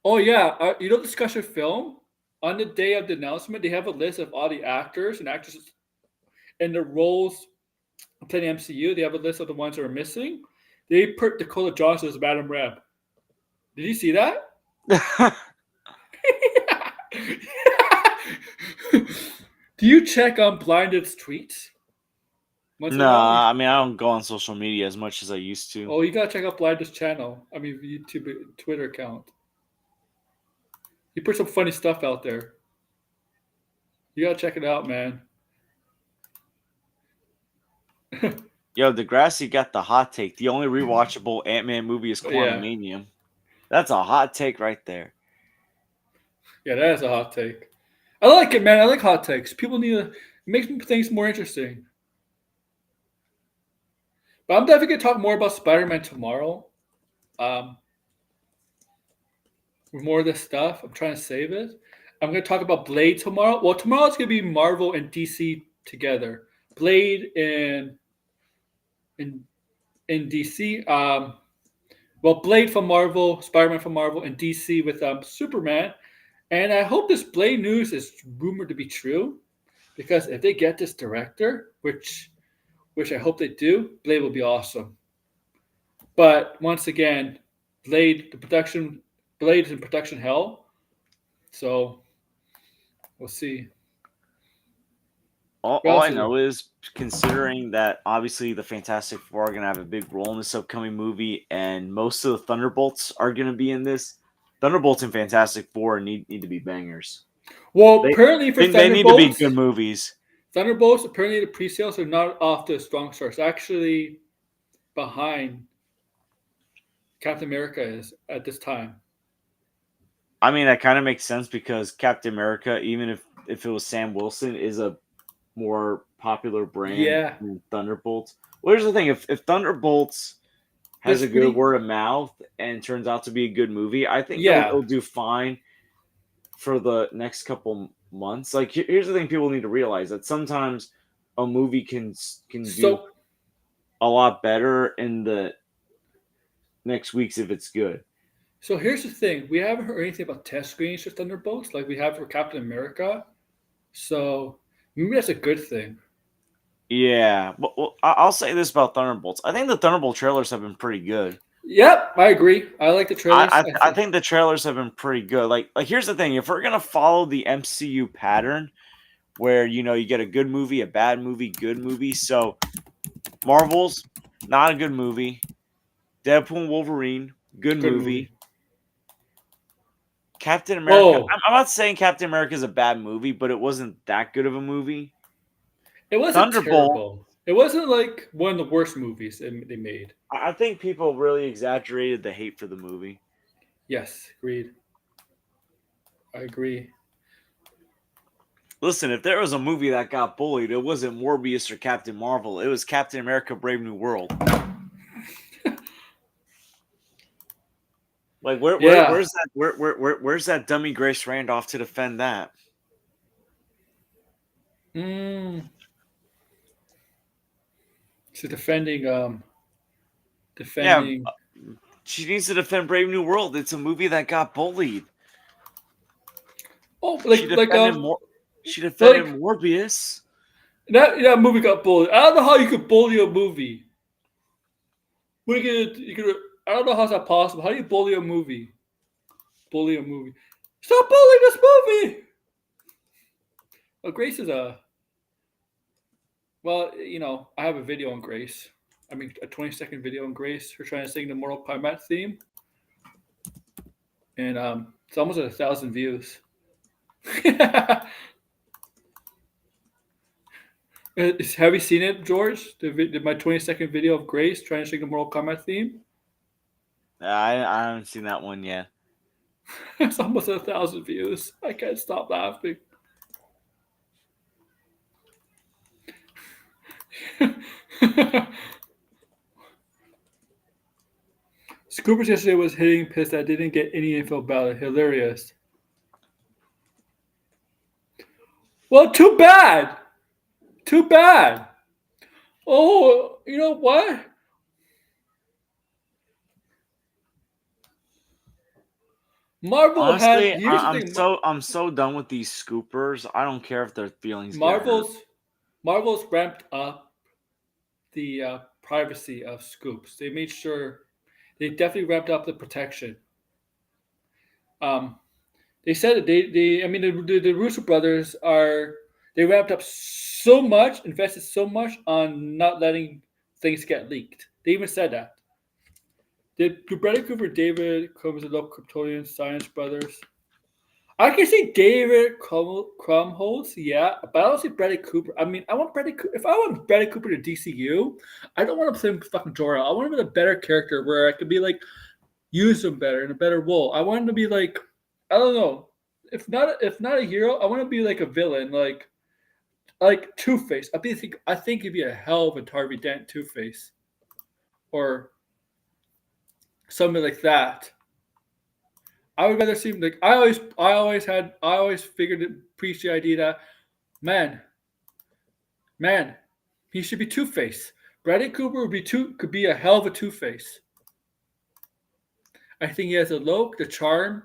Oh yeah, you know Discussion Film? On the day of the announcement, they have a list of all the actors and actresses and the roles playing the MCU. They have a list of the ones that are missing. They put Dakota Johnson as Madam Web. Did you see that? Do you check on Blinded's tweets? No, I mean I don't go on social media as much as I used to. Oh, you gotta check out Blinded's channel. I mean YouTube, Twitter account. He put some funny stuff out there. You gotta check it out, man. Yo, Degrassi got the hot take. The only rewatchable Ant-Man movie is Quantumanium. Yeah. That's a hot take right there. Yeah, that is a hot take. I like it, man. I like hot takes. People need to it makes things more interesting. But I'm definitely gonna talk more about Spider-Man tomorrow. With more of this stuff. I'm trying to save it. I'm gonna talk about Blade tomorrow. Well, tomorrow it's gonna be Marvel and DC together. Blade in DC. Well, Blade from Marvel, Spider-Man from Marvel, and DC with Superman. And I hope this Blade news is rumored to be true, because if they get this director, which I hope they do, Blade will be awesome. But once again, Blade is in production hell, so we'll see. All I know is, considering that obviously the Fantastic Four are going to have a big role in this upcoming movie, and most of the Thunderbolts are going to be in this, Thunderbolts and Fantastic Four need to be bangers. Well, apparently for Thunderbolts, they need to be good movies. Thunderbolts, apparently the pre-sales are not off to a strong start. It's actually behind Captain America is at this time. I mean, that kind of makes sense, because Captain America, even if it was Sam Wilson, is a more popular brand than Thunderbolts. Well, here's the thing: if Thunderbolts has a good word of mouth and turns out to be a good movie, I think it'll do fine for the next couple months. Like, here's the thing: people need to realize that sometimes a movie can do a lot better in the next weeks if it's good. So here's the thing: we haven't heard anything about test screenings for Thunderbolts like we have for Captain America. So maybe that's a good thing. Yeah, well, I'll say this about Thunderbolts. I think the Thunderbolt trailers have been pretty good. Yep, I agree. I like the trailers. I think the trailers have been pretty good. Like here's the thing: if we're gonna follow the MCU pattern, where you get a good movie, a bad movie, good movie. So Marvel's not a good movie. Deadpool and Wolverine, good movie. Captain America. I'm not saying Captain America is a bad movie, but it wasn't that good of a movie. It wasn't terrible. It wasn't like one of the worst movies they made. I think people really exaggerated the hate for the movie. Yes, agreed. I agree. Listen, if there was a movie that got bullied, it wasn't Morbius or Captain Marvel. It was Captain America: Brave New World. Like where's that dummy Grace Randolph to defend that? She's defending. Yeah, she needs to defend Brave New World. It's a movie that got bullied. Oh, she defended Morbius. That movie got bullied. I don't know how you could bully a movie. I don't know how that's possible. How do you bully a movie? Stop bullying this movie! Well, Grace is a well, I have a video on Grace. I mean, a 20-second video on Grace. Her trying to sing the Mortal Kombat theme, and it's almost at 1,000 views. Have you seen it, George? My 20-second video of Grace trying to sing the Mortal Kombat theme? I haven't seen that one yet. It's almost at 1,000 views. I can't stop laughing. Scoopers yesterday was hitting pissed that I didn't get any info about it. Hilarious. Well, too bad. Too bad. Oh, you know what? Marvel Honestly, had. Here's the thing. I'm so done with these scoopers. I don't care if their feelings get hurt. Marvel's ramped up the privacy of scoops. They made sure they definitely ramped up the protection. They said that the Russo brothers they ramped up so much, invested so much on not letting things get leaked. They even said that. Did Bradley Cooper, David Krumholtz, Kryptonian Science Brothers? I can see David Krumholtz, yeah, but I don't see Bradley Cooper. I mean, I want Bradley Cooper. If I want Bradley Cooper to DCU, I don't want to play him fucking Jor-El. I want him in a better character where I could be like, use him better in a better role. I want him to be like, I don't know. If not a hero, I want to be like a villain, like Two-Face. I think he'd be a hell of a Harvey Dent Two-Face, or something like that. I would rather see him like I always preached the idea that man, he should be Two-Face. Bradley Cooper could be a hell of a Two-Face. I think he has the look, the charm,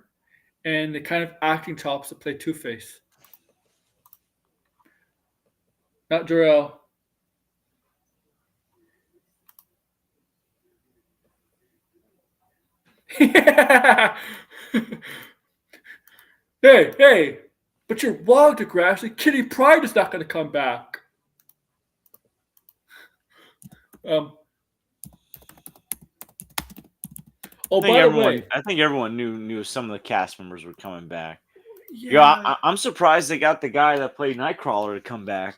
and the kind of acting chops to play Two-Face. Not Jor-El. Hey, but your wall to grass, Kitty Pryde is not going to come back. I think everyone knew some of the cast members were coming back. Yeah, I'm surprised they got the guy that played Nightcrawler to come back.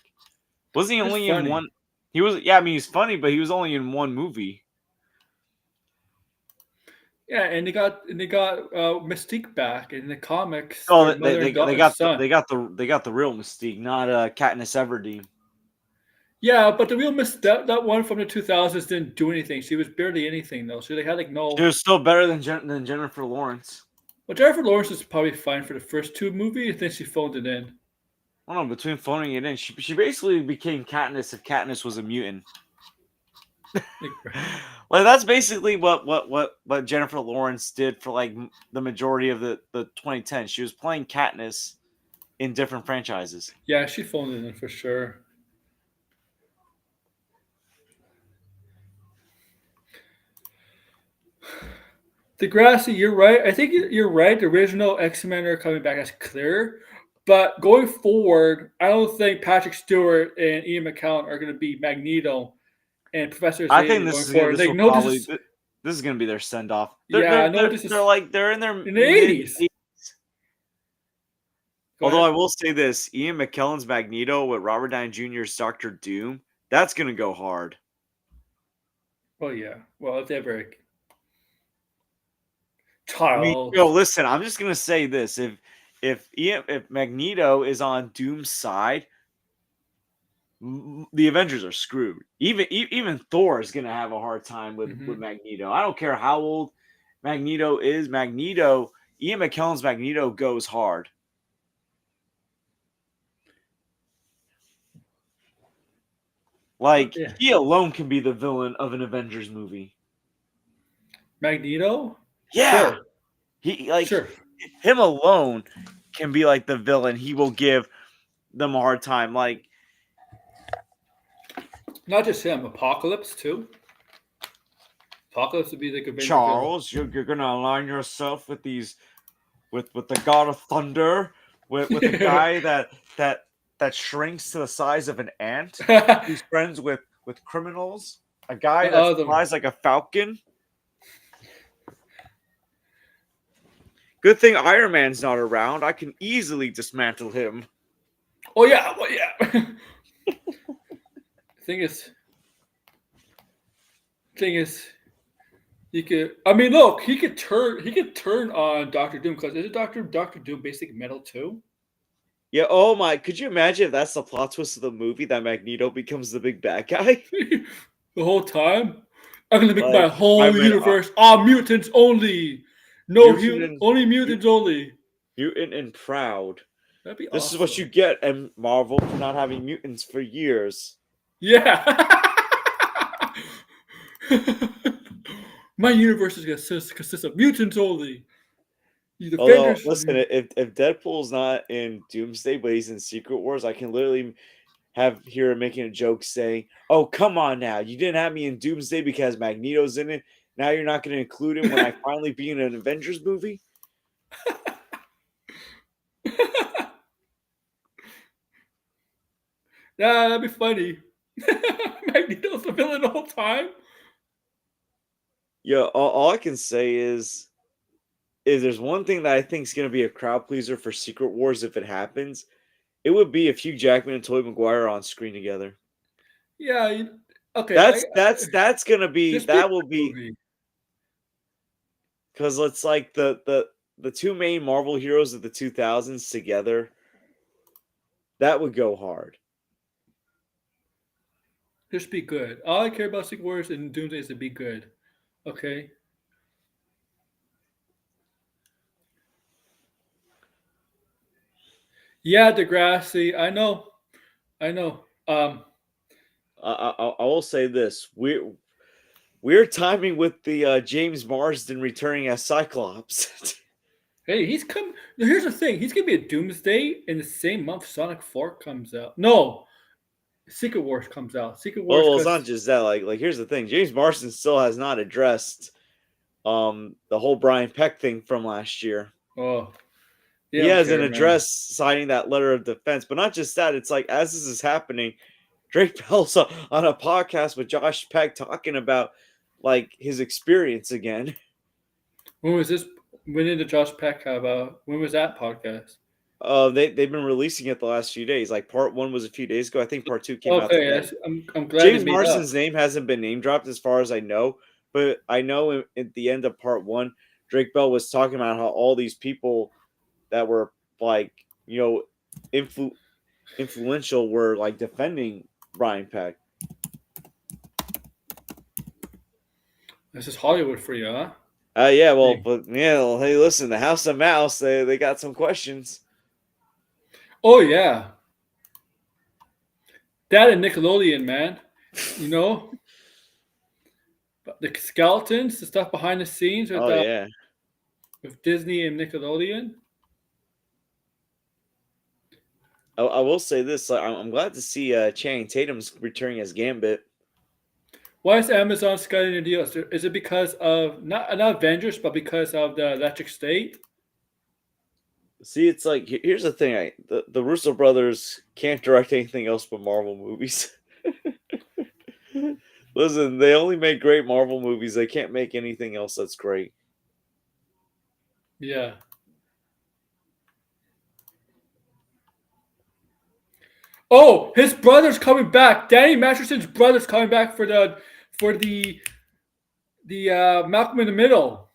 Wasn't he only in one? He was. Yeah, I mean he's funny, but he was only in one movie. Yeah, and they got Mystique back in the comics. Oh, they got the real Mystique, not Katniss Everdeen. Yeah, but the real that one from the 2000s didn't do anything. She was barely anything though. So they had like no. She was still better than Jennifer Lawrence. Well, Jennifer Lawrence is probably fine for the first two movies. I think she phoned it in. I don't know, between phoning it in, she basically became Katniss if Katniss was a mutant. Like that's basically what Jennifer Lawrence did for like the majority of the 2010s. She was playing Katniss in different franchises. Yeah, she phoned it in for sure. Degrassi, you're right. I think you're right. The original X-Men are coming back as clear. But going forward, I don't think Patrick Stewart and Ian McKellen are going to be Magneto and Professor Xavier. I think this is going to be their send off. They're in their in the 80s. Although I will say this, Ian McKellen's Magneto with Robert Downey Jr.'s Dr. Doom, that's going to go hard. Well, yeah. Well, if they're Charles. I mean, listen, I'm just going to say this. If Magneto is on Doom's side, the Avengers are screwed. Even Thor is going to have a hard time with Magneto. I don't care how old Magneto is. Ian McKellen's Magneto goes hard. Like, he alone can be the villain of an Avengers movie. Magneto? Yeah. Sure. Him alone can be like the villain. He will give them a hard time. Like, not just him, Apocalypse too. Apocalypse would be like a Charles, you're gonna align yourself with the God of Thunder, with the guy that that shrinks to the size of an ant, The who's friends with criminals, a guy that other. flies like a falcon. Good thing Iron Man's not around. I can easily dismantle him. Oh yeah, well, yeah. thing is, thing is, he could. I mean, look, he could turn. He could turn on Doctor Doom because is it Doctor Doom basic metal too? Yeah, oh my, could you imagine if that's the plot twist of the movie that Magneto becomes the big bad guy? The whole time. I'm gonna make my Like, whole I'm an universe all mutants only. No, mutant and only mutants only. mutant and proud. That'd be This is what awesome. you get, and Marvel for not having mutants for years. Yeah. My universe is gonna consist of mutants only. The Although, defenders. listen, if Deadpool's not in Doomsday, but he's in Secret Wars, I can literally have here making a joke saying, "Oh, come on now, you didn't have me in Doomsday because Magneto's in it. Now you're not going to include him when I finally be in an Avengers movie." Yeah, that'd be funny. Magneto's the villain the whole time. Yeah, all I can say is there's one thing that I think is going to be a crowd pleaser for Secret Wars if it happens. It would be if Hugh Jackman and Tobey Maguire are on screen together. Yeah. Okay. That's gonna be Just be a that will be movie. because it's like the two main Marvel heroes of the 2000s together. That would go hard. Just be good. All I care about Secret Wars and Doomsday is to be good. Okay. Yeah, Degrassi. I know. I know. I will say this: we're timing with the James Marsden returning as Cyclops. Hey, he's come. Here's the thing. He's gonna be a Doomsday in the same month Sonic 4 comes out. No, Secret Wars comes out. Secret Wars, Well, it's not because just that. Like here's the thing: James Marsden still has not addressed the whole Brian Peck thing from last year. oh, they He don't hasn't care, man. addressed signing that letter of defense. But not just that, it's like as this is happening, Drake Bell's on a podcast with Josh Peck talking about like his experience again. When was this? When did the Josh Peck have? When was that podcast? They've been releasing it the last few days. Like part one was a few days ago. I think part two came out Okay, today. I'm glad they James made up. Marsden's name hasn't been name dropped as far as I know, but I know at the end of part one, Drake Bell was talking about how all these people that were like, you know, influential were like defending Brian Peck. This is Hollywood for you, huh? Yeah, well, Hey. but yeah, well, hey, listen, the House of Mouse, they got some questions. Oh yeah, that and Nickelodeon, man. You know, the skeletons, the stuff behind the scenes Oh yeah. with Disney and Nickelodeon. I will say this: I'm glad to see Channing Tatum's returning as Gambit. Why is Amazon cutting the deals? Is it because of not Avengers, but because of the Electric State? See, it's like here's the thing: the Russo brothers can't direct anything else but Marvel movies. Listen, they only make great Marvel movies. They can't make anything else that's great. Yeah. Oh, his brother's coming back. Danny Masterson's brother's coming back for the Malcolm in the Middle.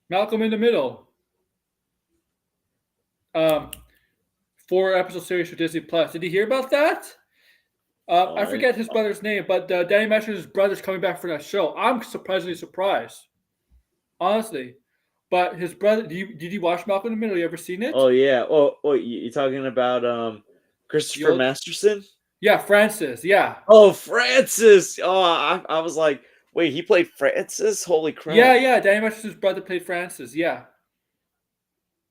Malcolm in the Middle. Um, 4 episode series for Disney Plus. Did you hear about that? I I forget his brother's name, but Danny Masterson's brother's coming back for that show. I'm surprisingly surprised, honestly. But his brother, did you watch Malcolm in the Middle? You ever seen it? Oh yeah. Oh, you talking about The Christopher old, Masterson? yeah, Francis. Yeah, Oh, Francis. Oh, I was like, wait, he played Francis? Holy yeah, crap! yeah. Danny Masterson's brother played Francis. Yeah,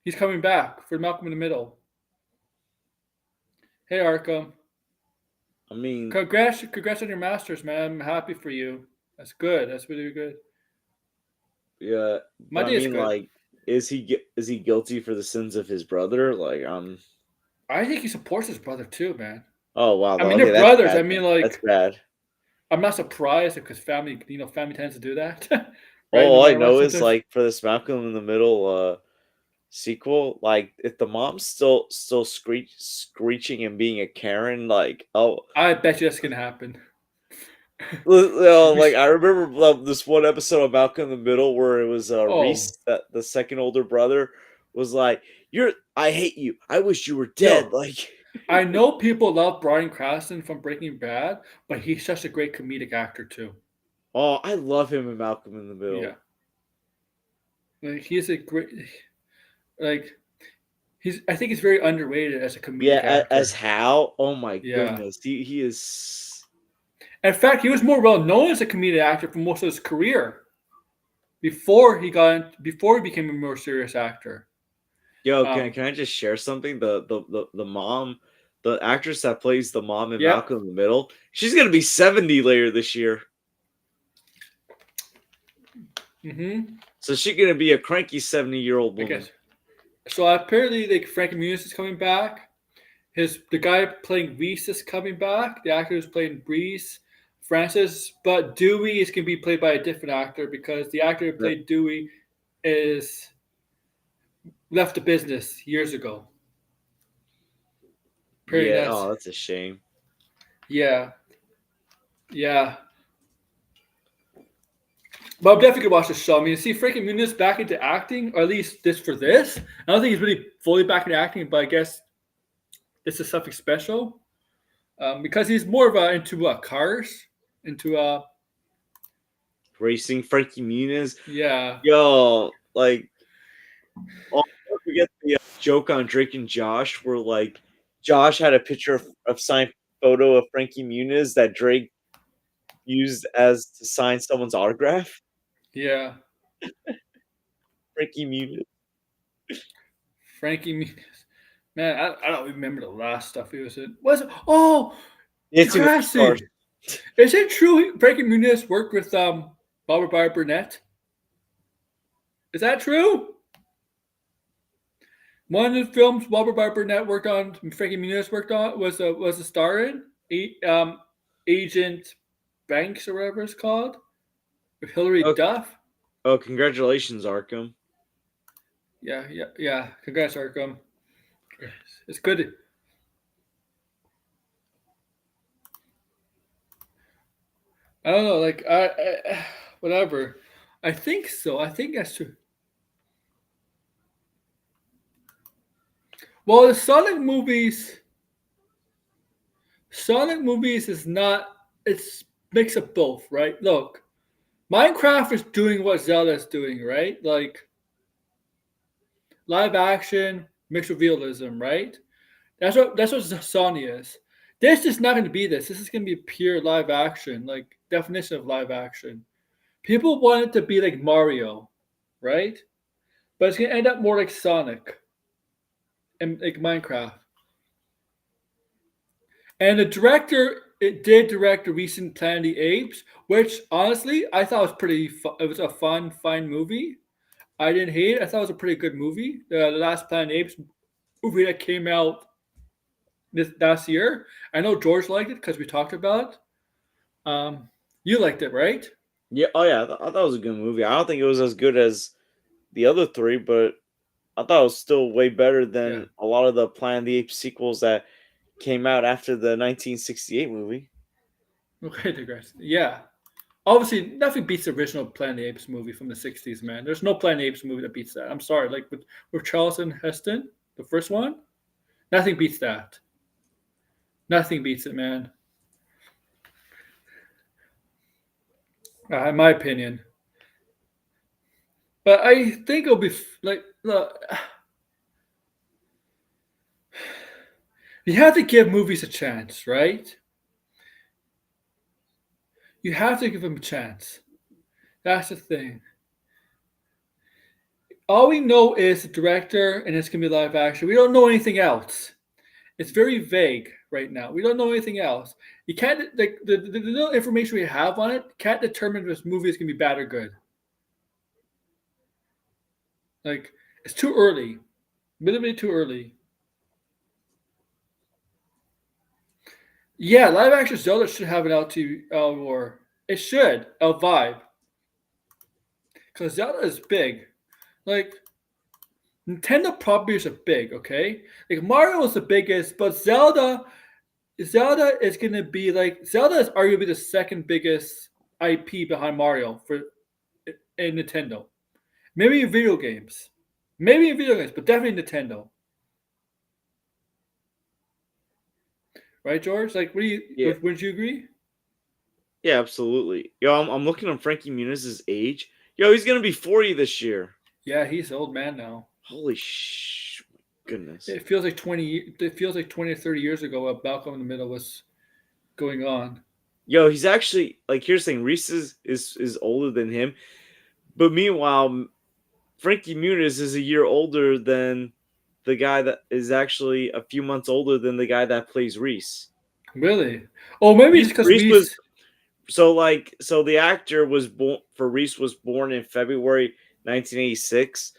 he's coming back for Malcolm in the Middle. Hey, Arkham. I mean, Congrats on your masters, man. I'm happy for you. That's good. That's really good. yeah, My but I day is mean, good. like, is he guilty for the sins of his brother? Like, I think he supports his brother too, man. Oh wow, I mean, okay, they're that's brothers. I bad. mean, That's like, bad. I'm not surprised because family, family tends to do that, right? No All I matter what, know is sometimes. like for this Malcolm in the Middle sequel, like if the mom's still screeching and being a Karen, like I bet you that's gonna happen. like I remember this one episode of Malcolm in the Middle where it was Oh, Reese, that the second older brother, was like, "You're, I hate you. I wish you were dead." yo, Like, I know people love Bryan Cranston from Breaking Bad, but he's such a great comedic actor too. oh, I love him in Malcolm in the Yeah, Middle. like he's a great, like he's. I think he's very underrated as a comedic Yeah, as actor. Hal. Oh my Yeah. goodness, he is. In fact, he was more well known as a comedic actor for most of his career before he became a more serious actor. Yo, Um, can I just share something? The mom, the actress that plays the mom in yep. Malcolm in the Middle, she's gonna be 70 later this year. Mm-hmm. So she's gonna be a cranky 70-year-old I woman. guess. So apparently, like Frankie Muniz is coming back. The guy playing Reese is coming back. The actor who's playing Reese, Francis, but Dewey is going to be played by a different actor because the actor who That- played Dewey is left the business years ago. Pretty Yeah, nuts. oh, that's a shame. Yeah, yeah. But I'm definitely gonna watch the show. I mean, see Frankie Muniz back into acting, or at least this for this. I don't think he's really fully back into acting, but I guess this is something special because he's more of into cars, into Racing Frankie Muniz. yeah, Yo, like, I'll never forget the joke on Drake and Josh where, like, Josh had a picture of signed photo of Frankie Muniz that Drake used as to sign someone's autograph. yeah. Frankie Muniz. Frankie Muniz. Man, I don't remember the last stuff he was in. Was it? Oh, He had too many cars. Cassie. Is it true Frankie Muniz worked with Barbara Burnett? Is that true? One of the films Barbara Burnett worked on, Frankie Muniz worked on, was a star in Agent Banks or whatever it's called with Hilary Oh, Duff. oh, congratulations, Arkham. Yeah, yeah, yeah. Congrats, Arkham. It's good. I don't know, like whatever. I think so. I think that's true. Well, the Sonic movies is not. It's mix of both, right? Look, Minecraft is doing what Zelda is doing, right? Like live action mixed with realism, right? That's what Sony is. This is not going to be this. This is going to be pure live action, like definition of live action. People want it to be like Mario, right? But it's going to end up more like Sonic and like Minecraft. And the director, it did direct a recent Planet of the Apes, which honestly I thought was pretty. It was a fine movie. I didn't hate it. I thought it was a pretty good movie. The last Planet of the Apes movie that came out this last year. I know George liked it because we talked about it. You liked it, right? Yeah, oh yeah, I thought it was a good movie. I don't think it was as good as the other three, but I thought it was still way better Yeah. than a lot of the Planet of the Apes sequels that came out after the 1968 movie. Okay, digress. Yeah. Obviously, nothing beats the original Planet of the Apes movie from the '60s, man. There's no Planet of the Apes movie that beats that. I'm sorry, like with Charlton Heston, the first one, nothing beats that. Nothing beats it, man. In my opinion. But I think it'll be like look, you have to give movies a chance, right? You have to give them a chance. That's the thing. All we know is the director, and it's gonna be live action. We don't know anything else. It's very vague right now. We don't know anything else. You can't like the little information we have on it can't determine if this movie is gonna be bad or good. Like it's too early, a little bit too early. Yeah, live action Zelda should have an LT or it should L vibe because Zelda is big. Like Nintendo properties are big, okay? Like Mario is the biggest, but Zelda is gonna be like Zelda is arguably the second biggest IP behind Mario for in Nintendo. Maybe in video games. Maybe in video games, but definitely Nintendo. Right, George? Like Yeah, would you agree? yeah, absolutely. Yo, I'm looking at Frankie Muniz's age. Yo, he's gonna be 40 this year. Yeah, he's an old man now. Holy goodness. It feels like 20 or 30 years ago what Malcolm in the Middle was going on. Yo, he's actually like here's the thing. Reese is older than him, but meanwhile, Frankie Muniz is a year older than the guy that is actually a few months older than the guy that plays Reese. Really? Oh, maybe it's because Reese was Reese. so the actor was born for Reese was born in February 1986.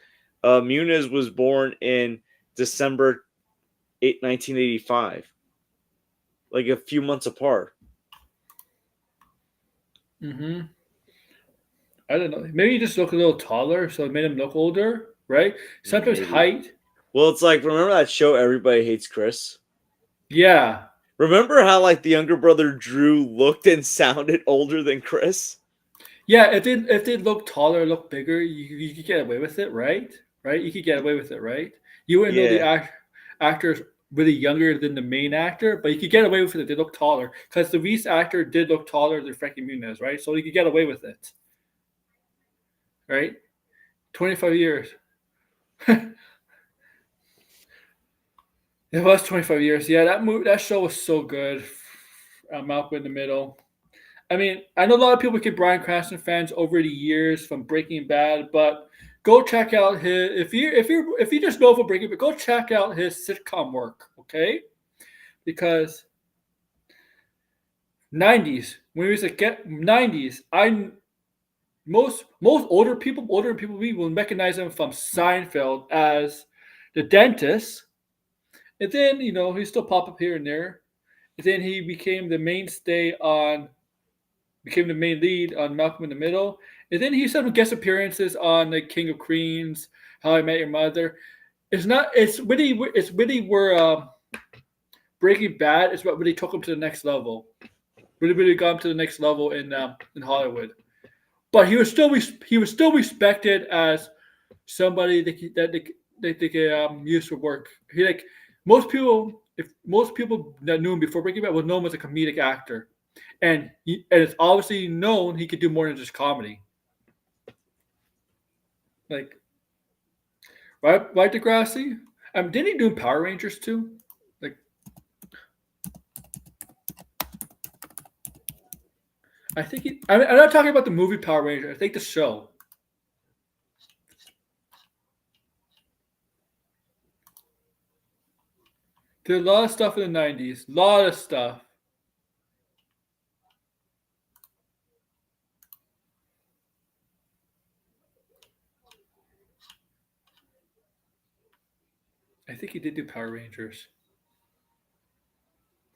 Muniz was born in December 1985, like a few months apart. Mm-hmm. I don't know. Maybe he just looked a little taller, so it made him look older, right? Sometimes Maybe. height. Well, it's like remember that show Everybody Hates Chris? Yeah. Remember how like the younger brother Drew looked and sounded older than Chris? Yeah, if they look taller, look bigger, you could get away with it, right? Right? You could get away with it, right? You wouldn't know the Yeah. actor's really younger than the main actor, but you could get away with it if they look taller. Because the Reese actor did look taller than Frankie Muniz, right? So you could get away with it. Right? 25 years. It was 25 years. Yeah, that show was so good. Malcolm in the Middle. I mean, I know a lot of people get Bryan Cranston fans over the years from Breaking Bad, but go check out his if you just know for Breaking Bad, go check out his sitcom work, okay? Because 90s when we was like get 90s, I most older than people we will recognize him from Seinfeld as the dentist, and then he still pop up here and there, and then he became the main lead on Malcolm in the Middle. And then he had some guest appearances on like King of Queens, How I Met Your Mother. It's really where Breaking Bad is what really took him to the next level. Really got him to the next level in Hollywood. But he was still respected as somebody that they could use for work. He like most people that knew him before Breaking Bad would know him as a comedic actor, and it's obviously known he could do more than just comedy. Like right, Degrassi. Didn't he do Power Rangers too? Like I think I'm not talking about the movie Power Rangers. I think the show. Did a lot of stuff in the '90s. A lot of stuff. I think he did do Power Rangers.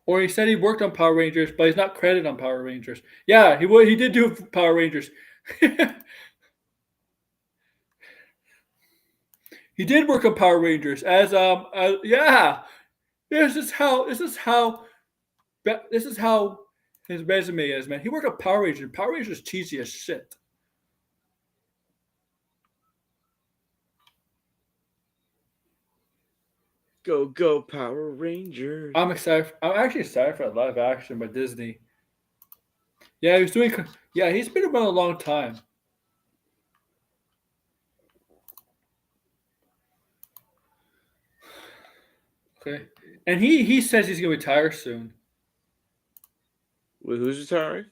Or he said he worked on Power Rangers, but he's not credited on Power Rangers. Yeah, he did do Power Rangers. He did work on Power Rangers yeah. This is how his resume is, man. He worked on Power Rangers. Power Rangers is cheesy as shit. Go Power Rangers. I'm excited. I'm actually excited for a live action by Disney. Yeah, he's doing. Yeah, he's been around a long time. Okay, and he says he's gonna retire soon. Wait, who's retiring?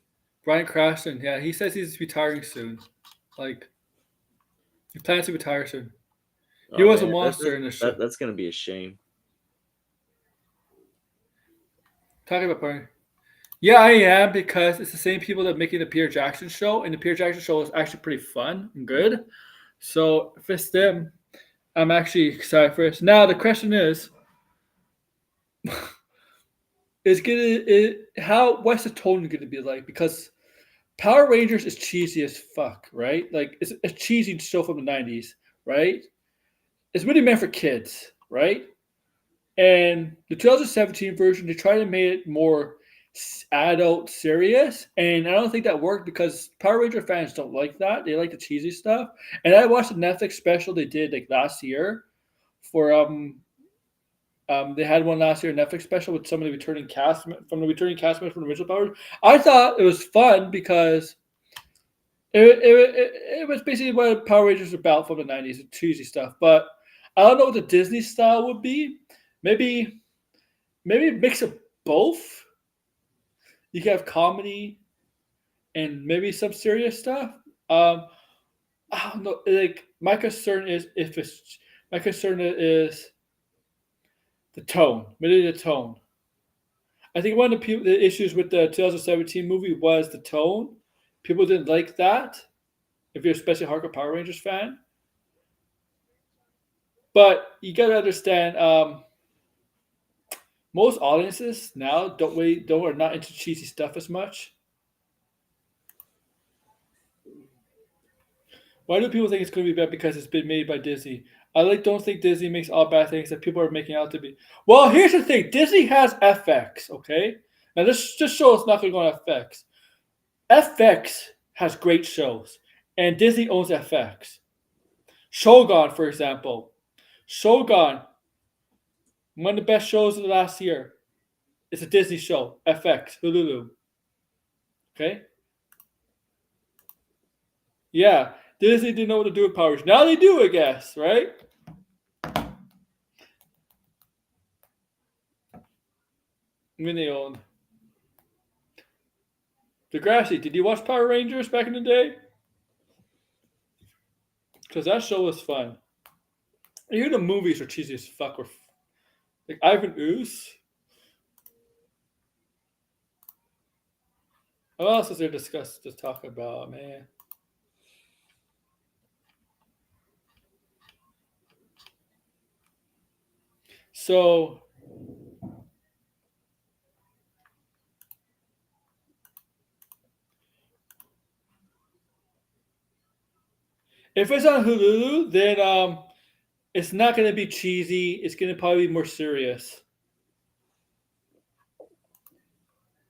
Bryan Cranston. Yeah, he says he's retiring soon. Like he plans to retire soon. He Oh was a man, monster in the show. that's gonna be a shame. Talking about Bryan. Yeah, I am because it's the same people that making the Peter Jackson show, and the Peter Jackson show is actually pretty fun and good. So if it's them, I'm actually excited for this. Now the question is, is how what's the tone gonna be like? Because Power Rangers is cheesy as fuck, right? Like it's a cheesy show from the '90s, right? It's really meant for kids, right? And the 2017 version, they tried to make it more adult serious, and I don't think that worked because Power Ranger fans don't like that. They like the cheesy stuff. And I watched the Netflix special they did like last year for they had one last year, Netflix special with some of the returning cast members from the original Power. I thought it was fun because it was basically what Power Rangers were about from the '90s, cheesy stuff. But I don't know what the Disney style would be. Maybe maybe a mix of both. You can have comedy and maybe some serious stuff. Um, I don't know. Like my concern is the tone. Maybe the tone. I think one of the issues with the 2017 movie was the tone. People didn't like that. If you're especially a hardcore Power Rangers fan, but you gotta understand, most audiences now don't are not into cheesy stuff as much. Why do people think it's going to be bad? Because it's been made by Disney. Don't think Disney makes all bad things that people are making out to be. Well, here's the thing: Disney has FX. Okay, now this just show it's not going to go on FX. FX has great shows, and Disney owns FX. Shogun, for example, Shogun, one of the best shows of the last year. It's a Disney show. FX, Hulu. Okay, yeah. Disney didn't know what to do with Powers. Now they do, I guess, right? When they owned Degrassi. Did you watch Power Rangers back in the day? Because that show was fun. Even the movies are cheesy as fuck. Like Ivan Ooze. What else is there to talk about, man? So if it's on Hulu, then it's not going to be cheesy. It's going to probably be more serious.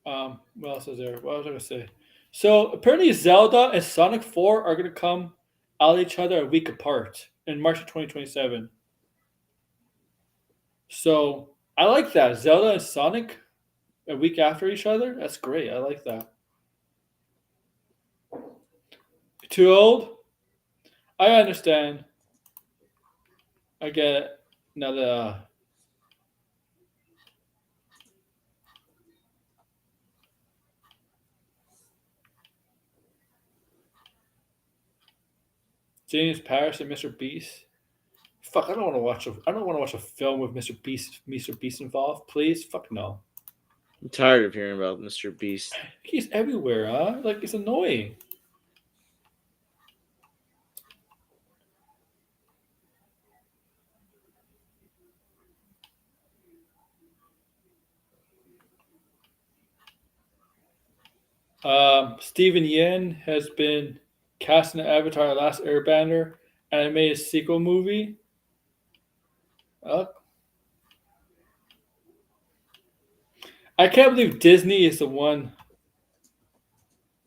What else is there? What was I going to say? So apparently, Zelda and Sonic 4 are going to come out each other a week apart in March of 2027. So I like that. Zelda and Sonic a week after each other. That's great. I like that. Too old? I understand. I get it. Now James Paris and Mr. Beast. Fuck, I don't want to watch a. I don't want to watch a film with Mr. Beast involved. Please, fuck no. I'm tired of hearing about Mr. Beast. He's everywhere, huh? Like it's annoying. Steven Yen has been cast in the Avatar: Last Airbender animated sequel movie. Uh, I can't believe Disney is the one.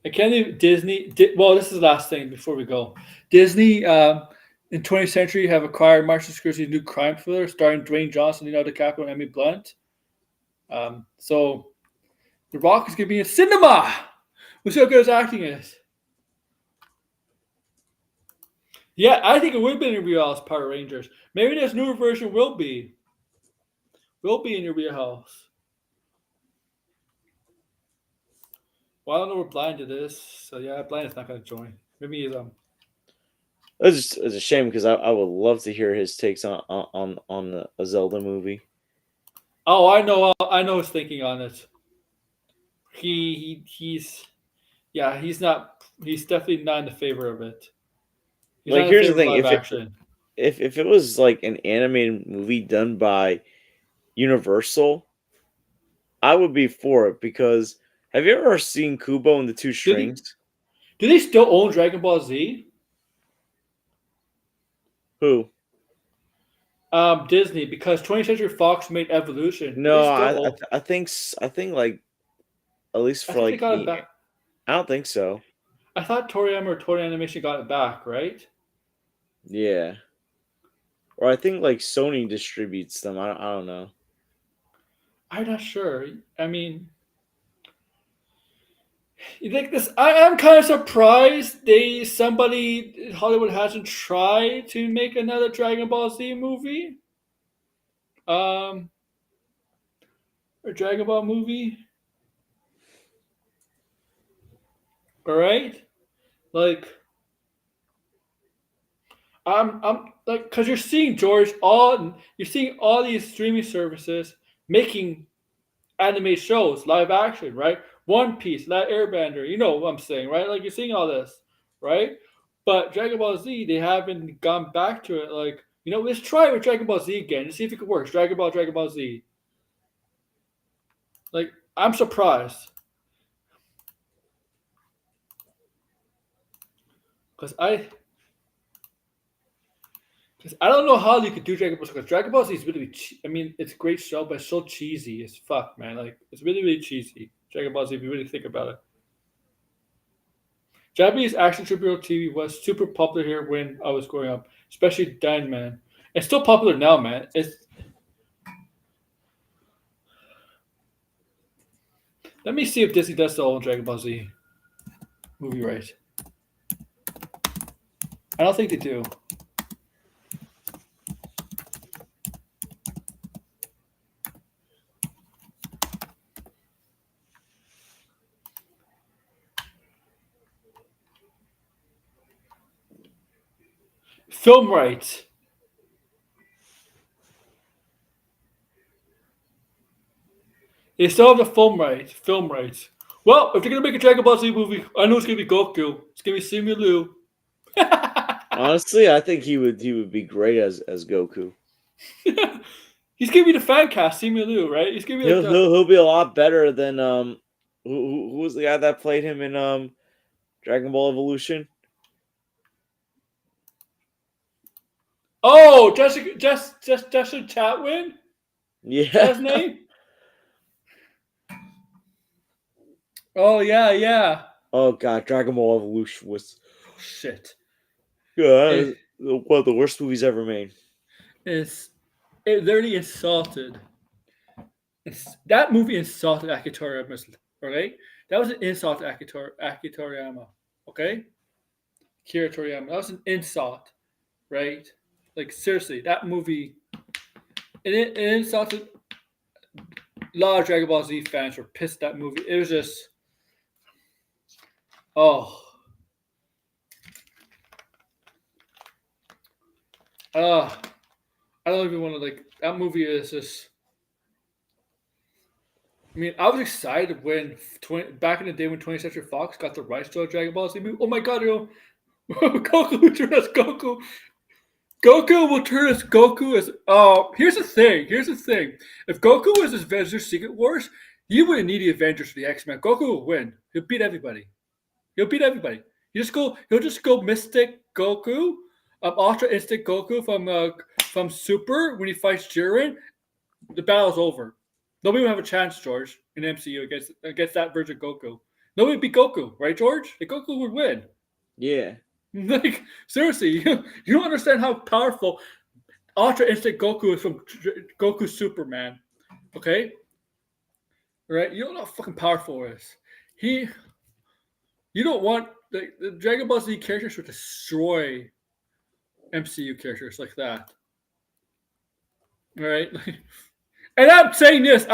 I can't believe Disney. Well, this is the last thing before we go. Disney in 20th century have acquired Martin Scorsese's new crime thriller starring Dwayne Johnson, Leonardo DiCaprio, and Emily Blunt. So The Rock is going to be in cinema. We'll see how good his acting is. Yeah, I think it would have been in your wheelhouse, Power Rangers. Maybe this newer version will be in your wheelhouse. Well, I don't know where Blind is, so yeah, Blind is not going to join. Maybe he's It's a shame because I would love to hear his takes on a Zelda movie. Oh, I know his thinking on it. He's definitely not in the favor of it. He's Like, not in here's the favor of thing: live action. if it was like an animated movie done by Universal, I would be for it because have you ever seen Kubo and the Two Do they Strings? do they still own Dragon Ball Z? Who? Disney, because 20th Century Fox made Evolution. Do they No, still own? I think like at least I for thought they like got it back. I don't think so. I thought Toriyama or Toei Animation got it back, right? Yeah. Or I think like Sony distributes them. I don't know. I'm not sure. I mean, you think this? I am kind of surprised somebody Hollywood hasn't tried to make another Dragon Ball Z movie. Um, or Dragon Ball movie. All right, like I'm like, because you're seeing you're seeing all these streaming services making anime shows, live action, right? One Piece, that Airbender, you know what I'm saying, right? Like you're seeing all this, right? But Dragon Ball Z, they haven't gone back to it. Like, let's try it with Dragon Ball Z again and see if it could work. Dragon Ball Z. Like, I'm surprised because I don't know how you could do Dragon Ball Z because Dragon Ball Z is really, I mean, it's a great show, but it's so cheesy as fuck, man. Like, it's really, really cheesy. Dragon Ball Z, if you really think about it. Japanese action superhero TV was super popular here when I was growing up, especially then, man. It's still popular now, man. Let me see if Disney does still own Dragon Ball Z movie right. I don't think they do. Film rights. They still have the film rights. Film rights. Well, if they're gonna make a Dragon Ball Z movie, I know it's gonna be Goku. It's gonna be Simu Liu. Honestly, I think he would be great as Goku. He's gonna be the fan cast, Simu Liu, right? He's gonna be like the. He'll be a lot better than who was the guy that played him in Dragon Ball Evolution? Oh, Justin Chatwin. Is that Yeah. his name? Oh yeah. Oh god, Dragon Ball Evolution was Oh, shit. yeah, It, one of the worst movies ever made. it's it literally insulted. That movie insulted Akitoriyama. Okay, that was an insult to Akitoriyama. Okay, Kira Toriyama. That was an insult, right? Like seriously, that movie. It insulted a lot of Dragon Ball Z fans were pissed at that movie. It was just oh I don't even want to like that movie is just. I mean, I was excited when back in the day when 20th Century Fox got the rights to a Dragon Ball Z movie. Oh my god, Goku will turn as Goku. Goku will turn as Goku as. Oh, here's the thing. Here's the thing. If Goku was Avengers Secret Wars, you wouldn't need the Avengers for the X Men. Goku will win. He'll beat everybody. He'll beat everybody. He'll just go Mystic Goku, Ultra Instinct Goku from Super when he fights Jiren. The battle's over. Nobody will have a chance, George, in MCU against that version of Goku. Nobody would beat Goku, right, George? Like Goku would win. Yeah. Like seriously, you don't understand how powerful Ultra Instinct Goku is from Goku Superman. Okay, right? You don't know how fucking powerful it is. He, you don't want the Dragon Ball Z characters would destroy MCU characters like that. All right. And I'm saying this.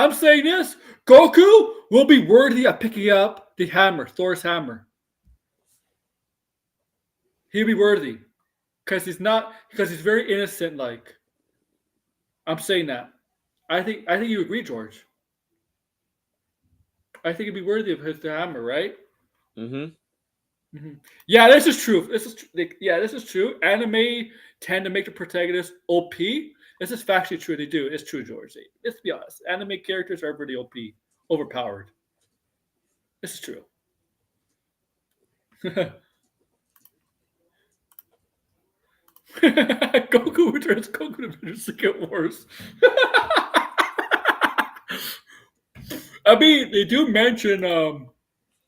Goku will be worthy of picking up the hammer, Thor's hammer. He'll be worthy because he's very innocent. Like I'm saying that. I think you agree, George. I think he'd be worthy of the hammer, right? Mm-hmm. Yeah, this is true. This is true. Anime tend to make the protagonist OP. This is factually true. They do. It's true, George. Let's be honest. Anime characters are pretty OP. overpowered. This is true. Goku returns. Goku Adventures to get worse. I mean, they do mention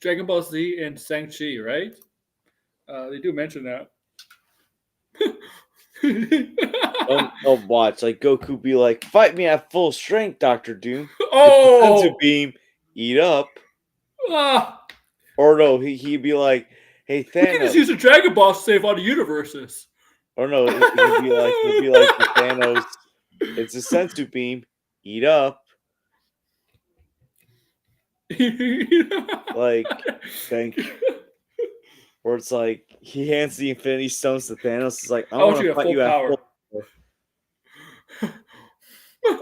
Dragon Ball Z and Shang-Chi, right? They do mention that. I'll watch like Goku be like, "Fight me at full strength, Doctor Doom." It's the Senzu Oh! beam. Eat up. Ah! Or no, he'd be like, "Hey We can just Thanos." use the Dragon Ball to save all the universes. Or no, he'll be like the Thanos. It's a sensu beam. Eat up. Like, thank you. Or it's like he hands the Infinity Stones to Thanos. It's like, I I want want you to to have fight full you at power. full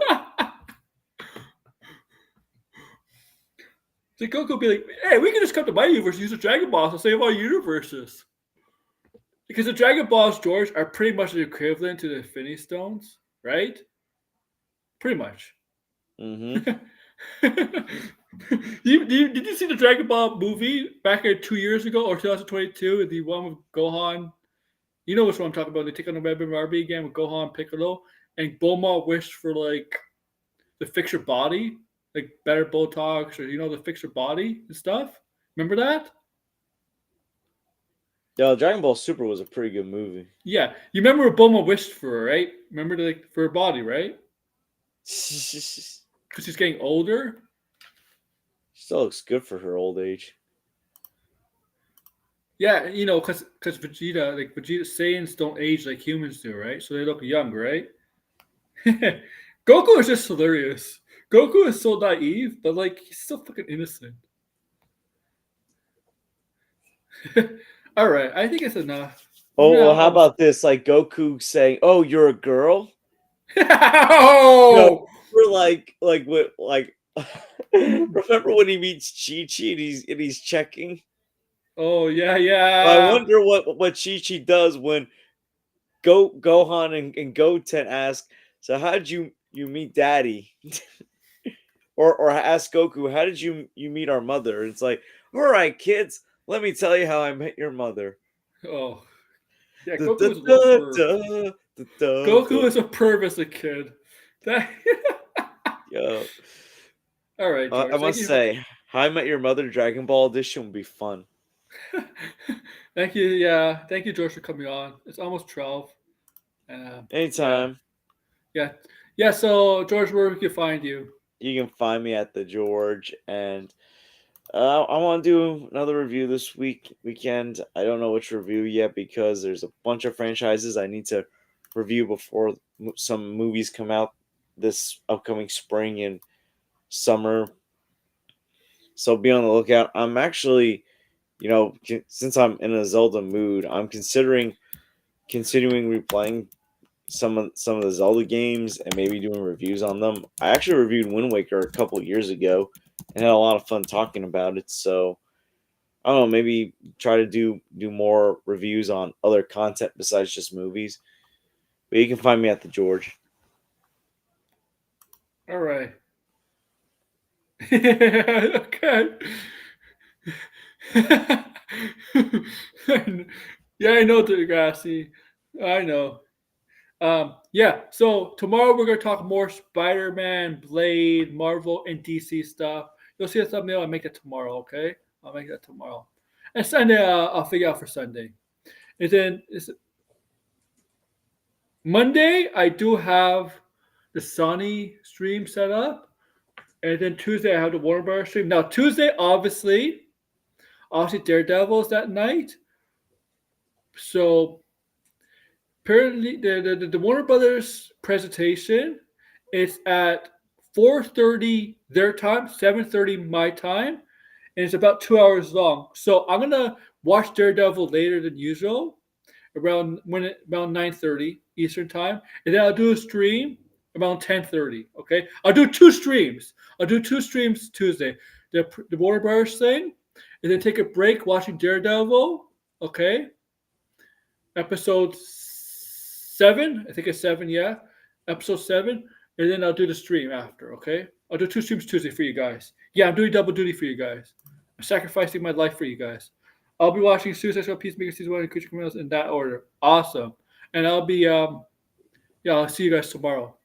power. So Goku be like, hey, we can just come to my universe and use the Dragon Balls to save all universes. Because the Dragon Balls, George, are pretty much the equivalent to the Infinity Stones, right? Pretty much. Mm-hmm. Did you see the Dragon Ball movie back 2 years ago or 2022? The one with Gohan. You know which one I'm talking about. They take on the Web and Barbie again with Gohan, Piccolo, and Bulma wished for like to fix her body, like better Botox or to fix her body and stuff. Remember that? Yeah, Dragon Ball Super was a pretty good movie. Yeah, you remember what Bulma wished for, right? Remember for her body, right? Because she's getting older. Still looks good for her old age. Yeah, because Vegeta Saiyans don't age like humans do, right? So they look young, right? Goku is just hilarious. Goku is so naive, but like he's still fucking innocent. All right, I think it's enough. Oh, well, how about this? Like Goku saying, "Oh, you're a girl." Oh! We're like what like. Remember when he meets Chi Chi and he's checking? Oh yeah, I yeah. wonder what Chi Chi does when Gohan and Goten ask, "So how did you meet Daddy?" or ask Goku, "How did you meet our mother?" It's like, "All right, kids, let me tell you how I met your mother." Oh yeah, Da, Goku da, was a little da, perv. da, da, da, Goku da. was a perv as a kid. That. Yo, All right, I George. Thank must you. say, How I Met Your Mother Dragon Ball Edition would be fun. Thank you. Yeah, thank you, George, for coming on. It's almost 12. Yeah, Anytime. yeah, yeah. So, George, where we can find you? You can find me at the George, and I want to do another review this weekend. I don't know which review yet because there's a bunch of franchises I need to review before some movies come out this upcoming spring and summer. So be on the lookout. I'm actually, since I'm in a Zelda mood, I'm considering continuing replaying some of the Zelda games and maybe doing reviews on them. I actually reviewed Wind Waker a couple years ago and had a lot of fun talking about it. So I don't know, maybe try to do more reviews on other content besides just movies. But you can find me at the George. All right. Okay. Yeah, I know, Degrassi. I know. Yeah, so tomorrow we're going to talk more Spider Man, Blade, Marvel, and DC stuff. You'll see a thumbnail. I'll make that tomorrow, okay? I'll make that tomorrow. And Sunday, I'll figure out for Sunday. And then Monday, I do have the Sony stream set up. And then Tuesday, I have the Warner Bros. Stream. Now, Tuesday, obviously Daredevil's that night. So apparently the Warner Brothers presentation is at 4:30 their time, 7:30 my time, and it's about 2 hours long. So I'm gonna watch Daredevil later than usual, around 9:30 Eastern time, and then I'll do a stream around 10:30. Okay, I'll do two streams. I'll do two streams Tuesday, the Warner Brothers thing, and then take a break watching Daredevil. Okay, episode 7. I think it's 7. Yeah, episode 7, and then I'll do the stream after. Okay, I'll do 2 streams Tuesday for you guys. Yeah, I'm doing double duty for you guys. I'm sacrificing my life for you guys. I'll be watching Suicide Squad, Peacemaker Season 1 and Creature Criminals in that order. Awesome. And I'll be, I'll see you guys tomorrow.